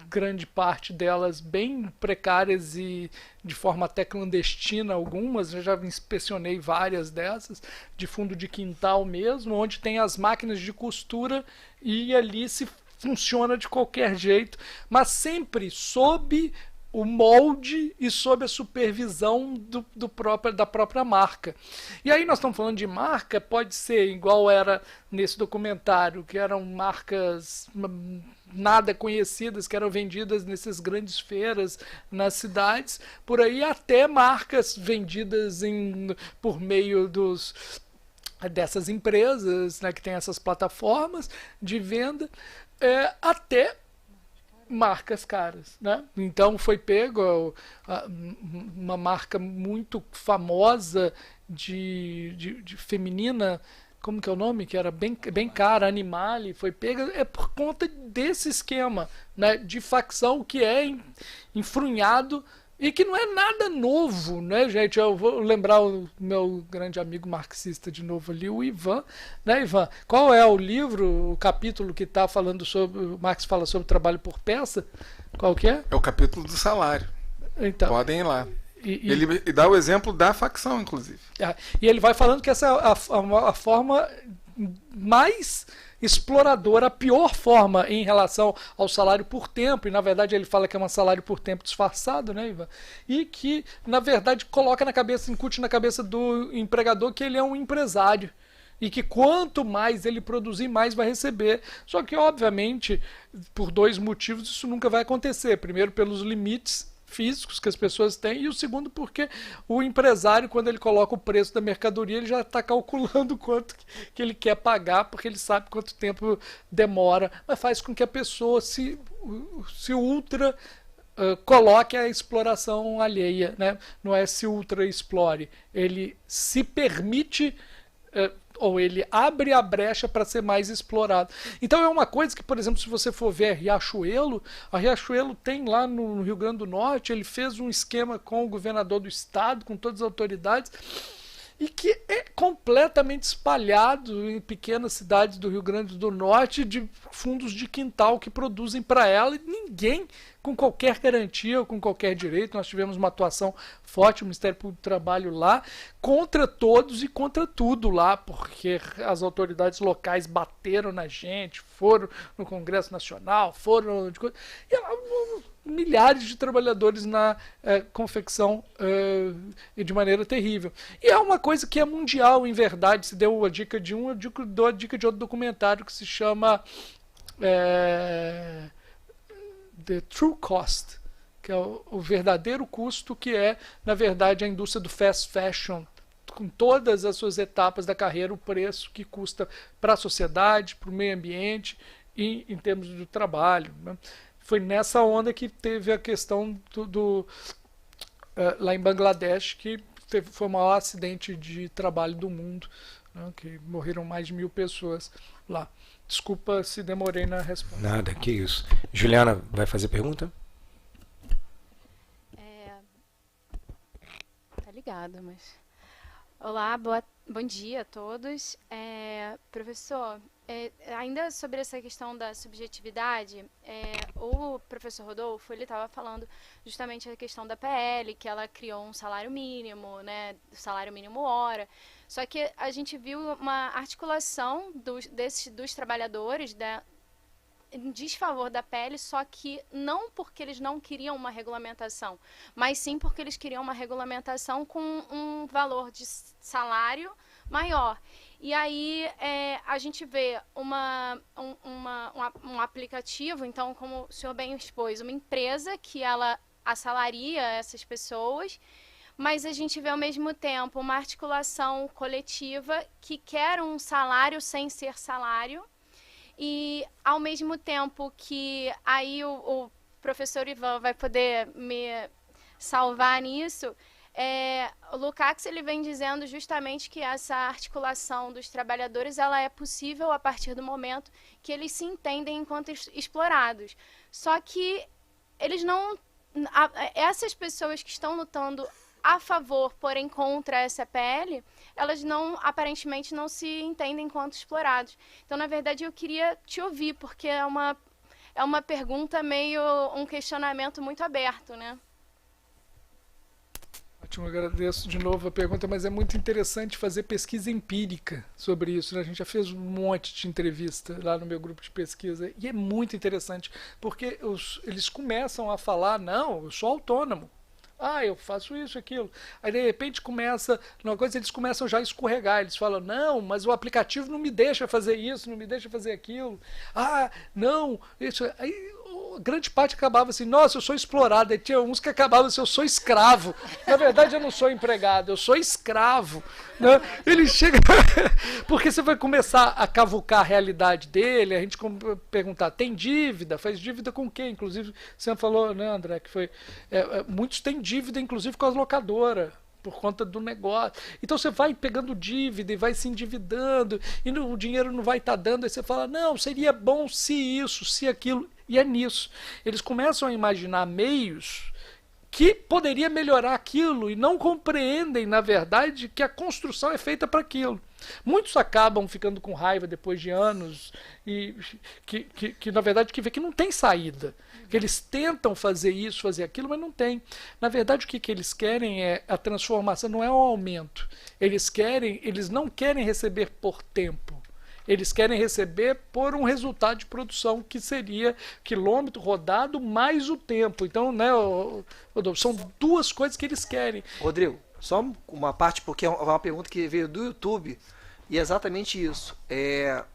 grande parte delas bem precárias e de forma até clandestina algumas, eu já inspecionei várias dessas, de fundo de quintal mesmo, onde tem as máquinas de costura e ali se funciona de qualquer jeito, mas sempre sob o molde e sob a supervisão da própria marca. E aí nós estamos falando de marca, pode ser igual era nesse documentário, que eram marcas nada conhecidas, que eram vendidas nessas grandes feiras nas cidades, por aí até marcas vendidas por meio dessas empresas, né, que tem essas plataformas de venda, até marcas caras, né? Então foi pego uma marca muito famosa de feminina, como que é o nome? Que era bem cara, Animale, foi pega por conta desse esquema, né, de facção que é enfrunhado e que não é nada novo, né, gente? Eu vou lembrar o meu grande amigo marxista de novo ali, o Ivan, né, Ivan? Qual é o livro, o capítulo que está falando sobre, o Marx fala sobre trabalho por peça? Qual que é? É o capítulo do salário. Então, podem ir lá. Ele dá o exemplo da facção, inclusive. E ele vai falando que essa é a forma mais exploradora, a pior forma em relação ao salário por tempo, e na verdade ele fala que é um salário por tempo disfarçado, né, Ivan? E que, na verdade, coloca na cabeça, incute na cabeça do empregador que ele é um empresário. E que quanto mais ele produzir, mais vai receber. Só que, obviamente, por dois motivos, isso nunca vai acontecer. Primeiro, pelos limites físicos que as pessoas têm, e o segundo porque o empresário, quando ele coloca o preço da mercadoria, ele já está calculando quanto que ele quer pagar, porque ele sabe quanto tempo demora, mas faz com que a pessoa se ultra coloque a exploração alheia, né? Não é se ultra explore, ele se permite ou ele abre a brecha para ser mais explorado. Então é uma coisa que, por exemplo, se você for ver a Riachuelo tem lá no Rio Grande do Norte, ele fez um esquema com o governador do estado, com todas as autoridades, e que é completamente espalhado em pequenas cidades do Rio Grande do Norte, de fundos de quintal que produzem para ela, e ninguém com qualquer garantia ou com qualquer direito. Nós tivemos uma atuação forte, o Ministério Público do Trabalho lá, contra todos e contra tudo lá, porque as autoridades locais bateram na gente, foram no Congresso Nacional, foram... E milhares de trabalhadores na confecção e de maneira terrível. E é uma coisa que é mundial, em verdade. Se deu a dica de um, eu dou a dica de outro documentário que se chama The True Cost, que é o verdadeiro custo, que é, na verdade, a indústria do fast fashion, com todas as suas etapas da carreira, o preço que custa para a sociedade, para o meio ambiente e em termos do trabalho, né? Foi nessa onda que teve a questão lá em Bangladesh, que foi o maior acidente de trabalho do mundo, né, que morreram mais de 1.000 pessoas lá. Desculpa se demorei na resposta. Nada, que isso. Juliana, vai fazer pergunta? Tá ligado, mas... Olá, bom dia a todos. Professor, ainda sobre essa questão da subjetividade, o professor Rodolfo, ele estava falando justamente a questão da PL, que ela criou um salário mínimo, né, salário mínimo hora. Só que a gente viu uma articulação dos trabalhadores em desfavor da PL, só que não porque eles não queriam uma regulamentação, mas sim porque eles queriam uma regulamentação com um valor de salário maior. E aí a gente vê um aplicativo, então, como o senhor bem expôs, uma empresa que ela assalaria essas pessoas, mas a gente vê ao mesmo tempo uma articulação coletiva que quer um salário sem ser salário, e ao mesmo tempo que aí o professor Ivan vai poder me salvar nisso, o Lukács ele vem dizendo justamente que essa articulação dos trabalhadores ela é possível a partir do momento que eles se entendem enquanto explorados. Só que eles não... Essas pessoas que estão lutando a favor, porém contra essa PL, elas aparentemente não se entendem enquanto explorados. Então, na verdade, eu queria te ouvir, porque é uma pergunta meio um questionamento muito aberto, né? Ótimo, agradeço de novo a pergunta, mas é muito interessante fazer pesquisa empírica sobre isso, né? A gente já fez um monte de entrevista lá no meu grupo de pesquisa, e é muito interessante, porque eles começam a falar, não, eu sou autônomo. Eu faço isso, aquilo. Aí, de repente, eles começam já a escorregar. Eles falam, não, mas o aplicativo não me deixa fazer isso, não me deixa fazer aquilo. Não, isso. Aí grande parte acabava assim, nossa, eu sou explorado. E tinha uns que acabavam assim, eu sou escravo. Na verdade, eu não sou empregado, eu sou escravo. Né? Ele chega... Porque você vai começar a cavucar a realidade dele, a gente perguntar, tem dívida? Faz dívida com quem? Inclusive, você falou, né, André, que foi... muitos têm dívida, inclusive, com as locadoras, por conta do negócio. Então você vai pegando dívida e vai se endividando e o dinheiro não vai estar dando, aí você fala, não, seria bom se isso, se aquilo, e é nisso. Eles começam a imaginar meios que poderia melhorar aquilo e não compreendem, na verdade, que a construção é feita para aquilo. Muitos acabam ficando com raiva depois de anos e que na verdade, que vê que não tem saída. Que eles tentam fazer isso, fazer aquilo, mas não tem. Na verdade, o que eles querem é a transformação, não é o aumento. Eles não querem receber por tempo. Eles querem receber por um resultado de produção, que seria quilômetro rodado mais o tempo. Então, né, Rodolfo, são duas coisas que eles querem. Rodrigo, só uma parte, porque é uma pergunta que veio do YouTube, e é exatamente isso.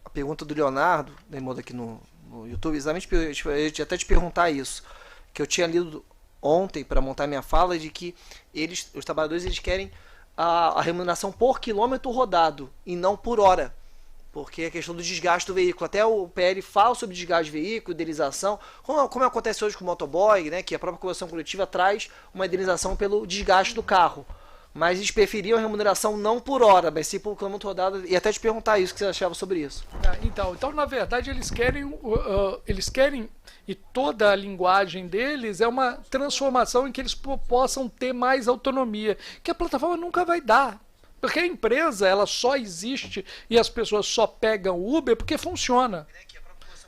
A pergunta do Leonardo, né, manda aqui no YouTube, exatamente, eu ia até te perguntar isso, que eu tinha lido ontem para montar minha fala, de que os trabalhadores, eles querem a remuneração por quilômetro rodado, e não por hora. Porque a questão do desgaste do veículo, até o PL fala sobre desgaste de veículo, indenização, como acontece hoje com o motoboy, né, que a própria convenção coletiva traz uma indenização pelo desgaste do carro. Mas eles preferiam a remuneração não por hora, mas sim por quilômetro rodado, e até te perguntar isso, que você achava sobre isso. Então na verdade, eles querem, e toda a linguagem deles é uma transformação em que eles possam ter mais autonomia, que a plataforma nunca vai dar. Porque a empresa, ela só existe e as pessoas só pegam Uber porque funciona.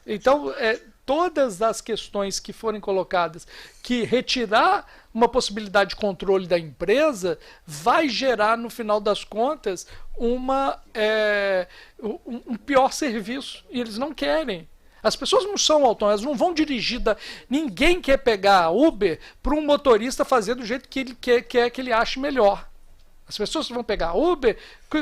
Então, todas as questões que forem colocadas, que retirar uma possibilidade de controle da empresa, vai gerar, no final das contas, um pior serviço. E eles não querem. As pessoas não são autônomas, não vão dirigir. Ninguém quer pegar Uber para um motorista fazer do jeito que ele quer que ele ache melhor. As pessoas vão pegar Uber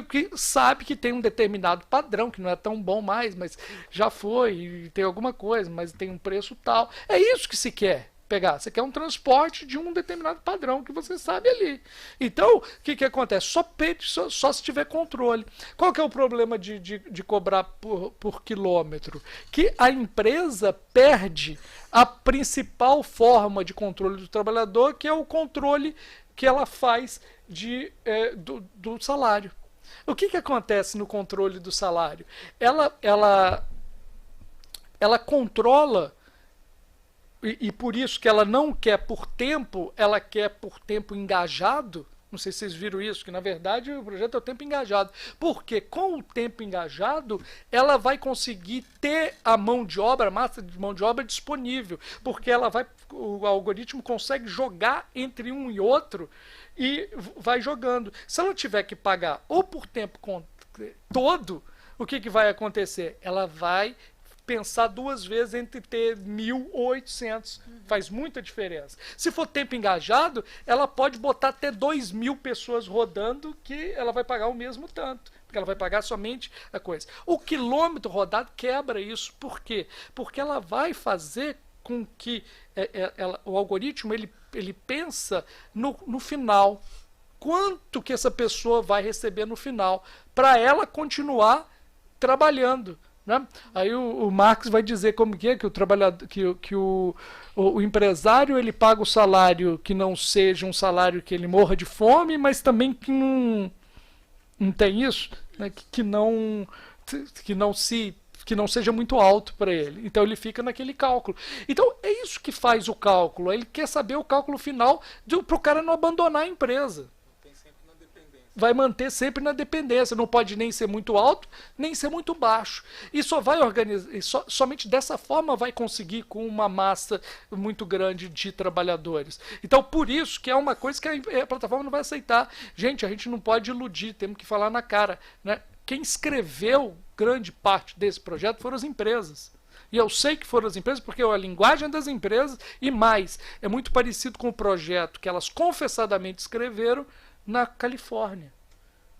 que sabe que tem um determinado padrão, que não é tão bom mais, mas já foi, e tem alguma coisa, mas tem um preço tal. É isso que se quer pegar. Você quer um transporte de um determinado padrão que você sabe ali. Então, o que acontece? Só se tiver controle. Qual que é o problema de cobrar por quilômetro? Que a empresa perde a principal forma de controle do trabalhador, que é o controle que ela faz do salário. O que acontece no controle do salário? Ela controla, e por isso que ela não quer por tempo, ela quer por tempo engajado. Não sei se vocês viram isso, que na verdade o projeto é o tempo engajado. Porque com o tempo engajado, ela vai conseguir ter a massa de mão de obra disponível. Porque o algoritmo consegue jogar entre um e outro e vai jogando. Se ela tiver que pagar ou por tempo todo, o que vai acontecer? Ela vai pensar duas vezes entre ter 1.000 ou 800. Faz muita diferença. Se for tempo engajado, ela pode botar até 2.000 pessoas rodando, que ela vai pagar o mesmo tanto. Porque ela vai pagar somente a coisa. O quilômetro rodado quebra isso. Por quê? Porque ela vai fazer com que o algoritmo ele pensa no final. Quanto que essa pessoa vai receber no final, para ela continuar trabalhando. Né? Aí o Marx vai dizer como que o trabalhador, que o empresário, ele paga o salário que não seja um salário que ele morra de fome, mas também que não tem isso, né? que não seja muito alto para ele. Então ele fica naquele cálculo. Então é isso que faz o cálculo. Ele quer saber o cálculo final para o cara não abandonar a empresa. Vai manter sempre na dependência. Não pode nem ser muito alto, nem ser muito baixo. E só vai organizar, somente dessa forma vai conseguir com uma massa muito grande de trabalhadores. Então, por isso que é uma coisa que a plataforma não vai aceitar. Gente, a gente não pode iludir, temos que falar na cara, né? Quem escreveu grande parte desse projeto foram as empresas. E eu sei que foram as empresas, porque a linguagem das empresas, e mais, é muito parecido com o projeto que elas confessadamente escreveram na Califórnia.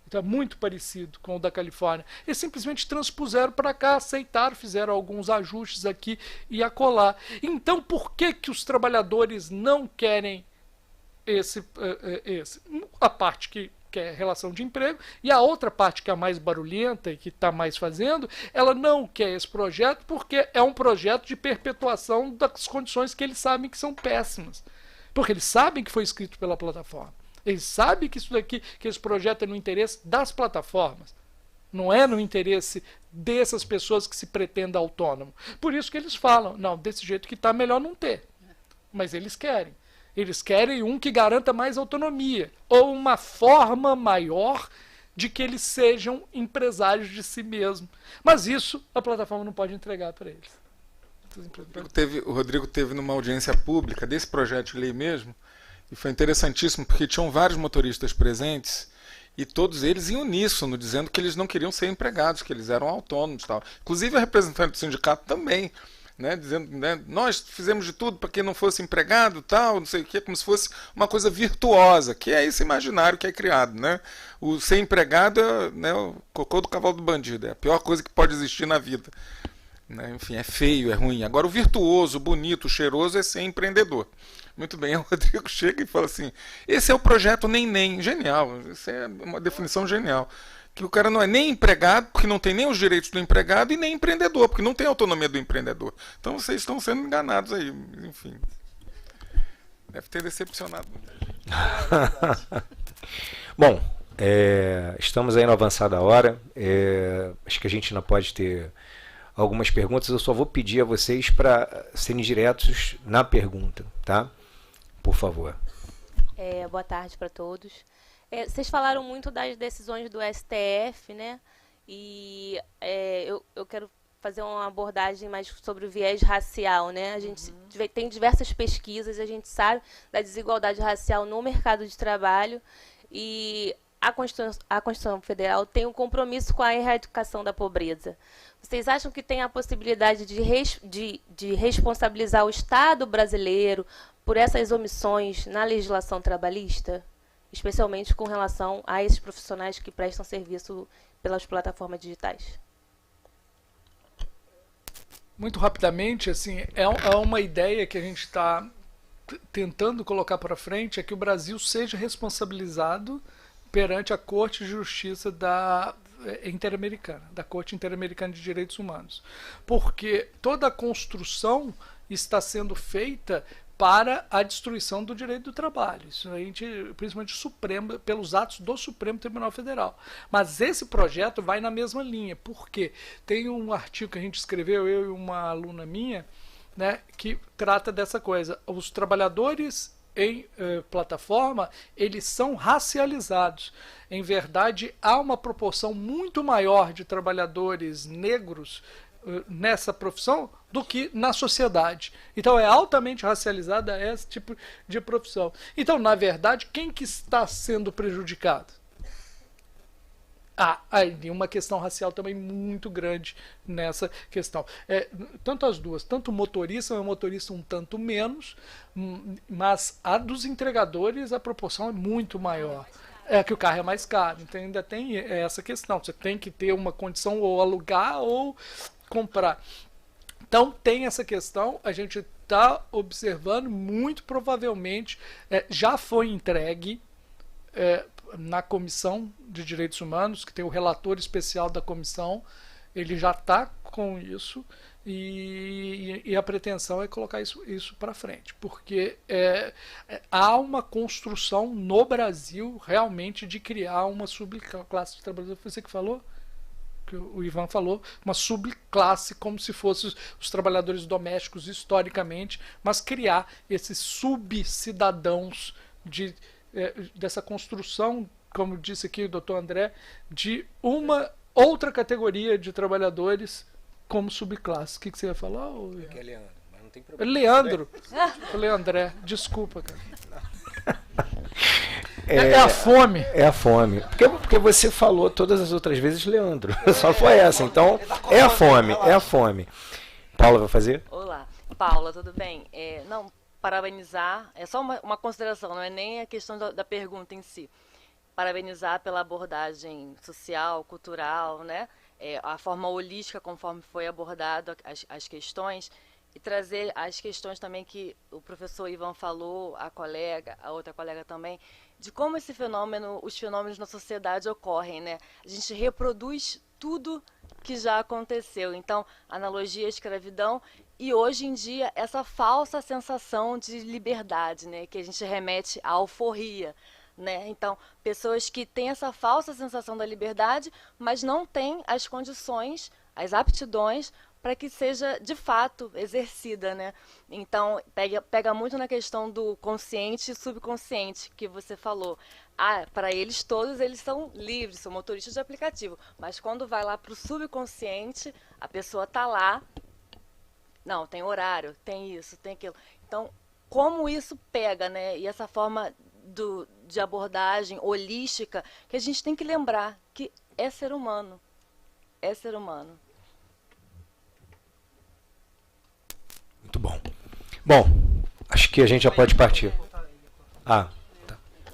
Então é muito parecido com o da Califórnia. Eles simplesmente transpuseram para cá, aceitaram, fizeram alguns ajustes aqui e acolá. Então por que os trabalhadores não querem esse? A parte que é relação de emprego, e a outra parte que é a mais barulhenta e que está mais fazendo, ela não quer esse projeto porque é um projeto de perpetuação das condições que eles sabem que são péssimas. Porque eles sabem que foi escrito pela plataforma. Eles sabem que isso daqui, que esse projeto é no interesse das plataformas. Não é no interesse dessas pessoas que se pretendem autônomo. Por isso que eles falam, não, desse jeito que está, melhor não ter. Mas eles querem. Eles querem um que garanta mais autonomia, ou uma forma maior de que eles sejam empresários de si mesmos. Mas isso a plataforma não pode entregar para eles. O Rodrigo teve numa audiência pública desse projeto de lei mesmo, e foi interessantíssimo porque tinham vários motoristas presentes, e todos eles em uníssono, dizendo que eles não queriam ser empregados, que eles eram autônomos e tal. Inclusive a representante do sindicato também, né, dizendo, né, nós fizemos de tudo para que não fosse empregado, tal, não sei o que, como se fosse uma coisa virtuosa, que é esse imaginário que é criado, né? O ser empregado é, né, o cocô do cavalo do bandido, é a pior coisa que pode existir na vida, né? Enfim, é feio, é ruim. Agora o virtuoso, o bonito, o cheiroso é ser empreendedor. Muito bem, o Rodrigo chega e fala assim, esse é o projeto nem, genial, isso é uma definição genial. Que o cara não é nem empregado, porque não tem nem os direitos do empregado, e nem empreendedor, porque não tem autonomia do empreendedor. Então vocês estão sendo enganados aí, enfim. Deve ter decepcionado muita gente. Bom, estamos aí na avançada hora. Acho que a gente ainda pode ter algumas perguntas. Eu só vou pedir a vocês para serem diretos na pergunta, tá? Por favor. Boa tarde para todos. Vocês falaram muito das decisões do STF, né? E eu quero fazer uma abordagem mais sobre o viés racial, né? A gente tem diversas pesquisas, a gente sabe da desigualdade racial no mercado de trabalho, e a Constituição Federal tem um compromisso com a erradicação da pobreza. Vocês acham que tem a possibilidade de responsabilizar o Estado brasileiro por essas omissões na legislação trabalhista? Especialmente com relação a esses profissionais que prestam serviço pelas plataformas digitais? Muito rapidamente, assim, é uma ideia que a gente está tentando colocar para frente, é que o Brasil seja responsabilizado perante a Corte de Justiça Interamericana, da Corte Interamericana de Direitos Humanos. Porque toda a construção está sendo feita para a destruição do direito do trabalho. Isso a gente, principalmente Supremo, pelos atos do Supremo Tribunal Federal. Mas esse projeto vai na mesma linha. Por quê? Tem um artigo que a gente escreveu, eu e uma aluna minha, né, que trata dessa coisa. Os trabalhadores em plataforma, eles são racializados. Em verdade, há uma proporção muito maior de trabalhadores negros nessa profissão do que na sociedade. Então é altamente racializada esse tipo de profissão. Então, na verdade, quem que está sendo prejudicado? Aí uma questão racial também muito grande nessa questão. Tanto as duas, tanto o motorista é um motorista um tanto menos, mas a dos entregadores a proporção é muito maior. É que o carro é mais caro, então ainda tem essa questão. Você tem que ter uma condição ou alugar ou comprar. Então tem essa questão, a gente está observando, muito provavelmente já foi entregue na Comissão de Direitos Humanos, que tem o relator especial da comissão, ele já está com isso, e a pretensão é colocar isso para frente, porque há uma construção no Brasil realmente de criar uma subclasse de trabalhadores. Foi você que falou? Que o Ivan falou, uma subclasse, como se fossem os trabalhadores domésticos historicamente, mas criar esses subcidadãos dessa construção, como disse aqui o doutor André, de uma outra categoria de trabalhadores como subclasse. O que você ia falar? É Leandro, mas não tem problema. Leandro. Leandré, desculpa, cara. É a fome. É a fome. Porque você falou todas as outras vezes Leandro. Só foi essa. Então, é a fome. É a fome. Paula vai fazer? Olá. Paula, tudo bem? Não, parabenizar. É só uma consideração, não é nem a questão da pergunta em si. parabenizar pela abordagem social, cultural, né? A forma holística conforme foi abordado as questões, e trazer as questões também que o professor Ivan falou, a outra colega também, de como esse fenômeno, os fenômenos na sociedade ocorrem, né? A gente reproduz tudo que já aconteceu. Então, analogia à escravidão, e hoje em dia essa falsa sensação de liberdade, né, que a gente remete à alforria, né? Então, pessoas que têm essa falsa sensação da liberdade, mas não têm as condições, as aptidões para que seja de fato exercida, né? Então, pega muito na questão do consciente e subconsciente que você falou. Para eles todos, eles são livres, são motoristas de aplicativo, mas quando vai lá para o subconsciente, a pessoa está lá, não, tem horário, tem isso, tem aquilo. Então, como isso pega, né? E essa forma de abordagem holística, que a gente tem que lembrar que é ser humano. É ser humano. Muito bom. Bom, acho que a gente já pode partir. Tá.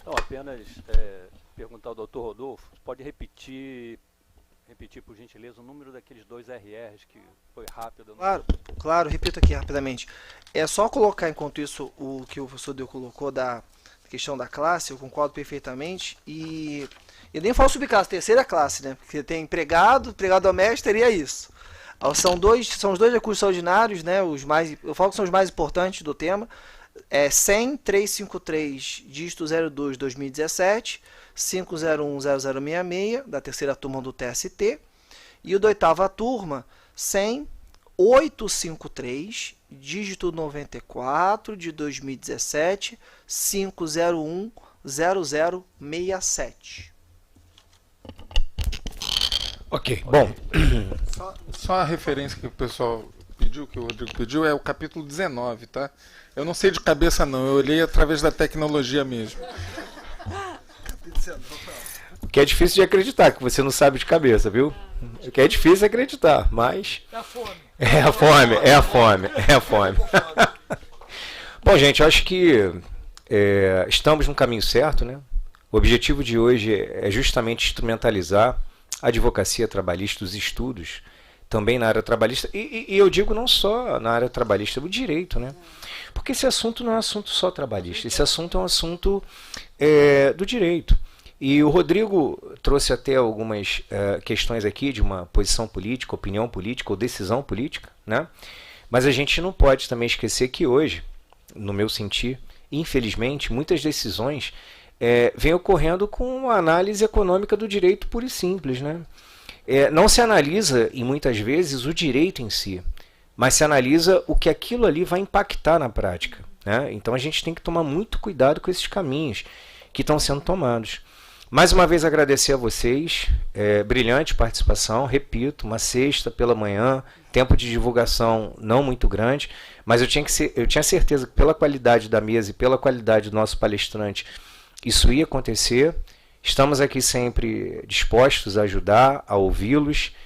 Não, apenas perguntar ao doutor Rodolfo, pode repetir, por gentileza, o número daqueles 2 RRs que foi rápido? Claro, repito aqui rapidamente. É só colocar, enquanto isso, o que o professor Deu colocou da questão da classe, eu concordo perfeitamente, e eu nem falo subclasse, terceira classe, né? Porque tem empregado doméstico, teria isso. São os dois recursos ordinários, né? Eu falo que são os mais importantes do tema. 100.353, dígito 02, 2017, 5010066, da terceira turma do TST, e o da oitava turma, 100.853, dígito 94, de 2017, 5010067. Ok, bom. Só a referência que o pessoal pediu, que o Rodrigo pediu, é o capítulo 19, tá? Eu não sei de cabeça não, eu olhei através da tecnologia mesmo. O que é difícil de acreditar, que você não sabe de cabeça, viu? O que é difícil acreditar, mas... É a fome. É a fome. Bom, gente, eu acho que estamos no caminho certo, né? O objetivo de hoje é justamente instrumentalizar a advocacia trabalhista, os estudos, também na área trabalhista, e eu digo não só na área trabalhista, o direito, né? Porque esse assunto não é um assunto só trabalhista, esse assunto é um assunto do direito. E o Rodrigo trouxe até algumas questões aqui de uma posição política, opinião política ou decisão política, né? Mas a gente não pode também esquecer que hoje, no meu sentir, infelizmente, muitas decisões vêm ocorrendo com uma análise econômica do direito pura e simples, né? Não se analisa, e muitas vezes, o direito em si, mas se analisa o que aquilo ali vai impactar na prática, né? Então a gente tem que tomar muito cuidado com esses caminhos que estão sendo tomados. Mais uma vez agradecer a vocês, brilhante participação, repito, uma sexta pela manhã, tempo de divulgação não muito grande, mas eu tinha certeza que pela qualidade da mesa e pela qualidade do nosso palestrante, isso ia acontecer. Estamos aqui sempre dispostos a ajudar, a ouvi-los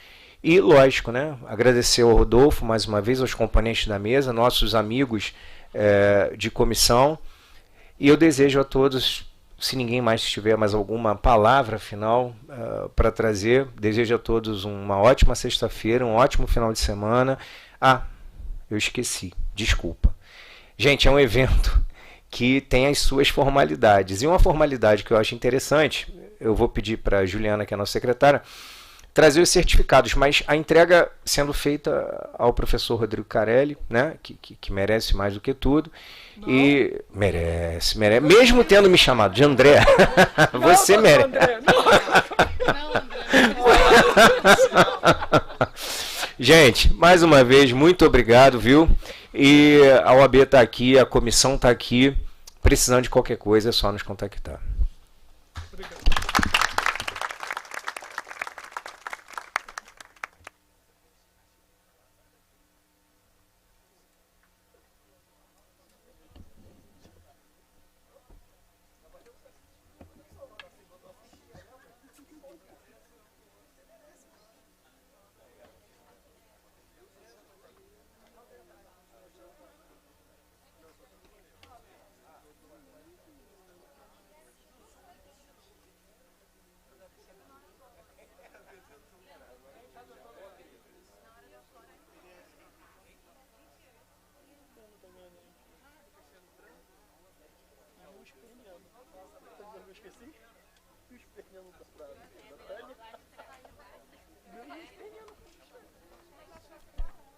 e, lógico, né, agradecer ao Rodolfo mais uma vez, aos componentes da mesa, nossos amigos de comissão, e eu desejo a todos, se ninguém mais tiver mais alguma palavra final para trazer, desejo a todos uma ótima sexta-feira, um ótimo final de semana. Eu esqueci, desculpa. Gente, é um evento que tem as suas formalidades. E uma formalidade que eu acho interessante, eu vou pedir para a Juliana, que é a nossa secretária, trazer os certificados, mas a entrega sendo feita ao professor Rodrigo Carelli, né, que merece mais do que tudo. Não. E merece. Mesmo tendo me chamado de André, você merece. André. Não, André. Gente, mais uma vez, muito obrigado, viu? E a OAB está aqui, a comissão está aqui. Precisando de qualquer coisa, é só nos contactar. Obrigado. assim. E os pernas não dá pra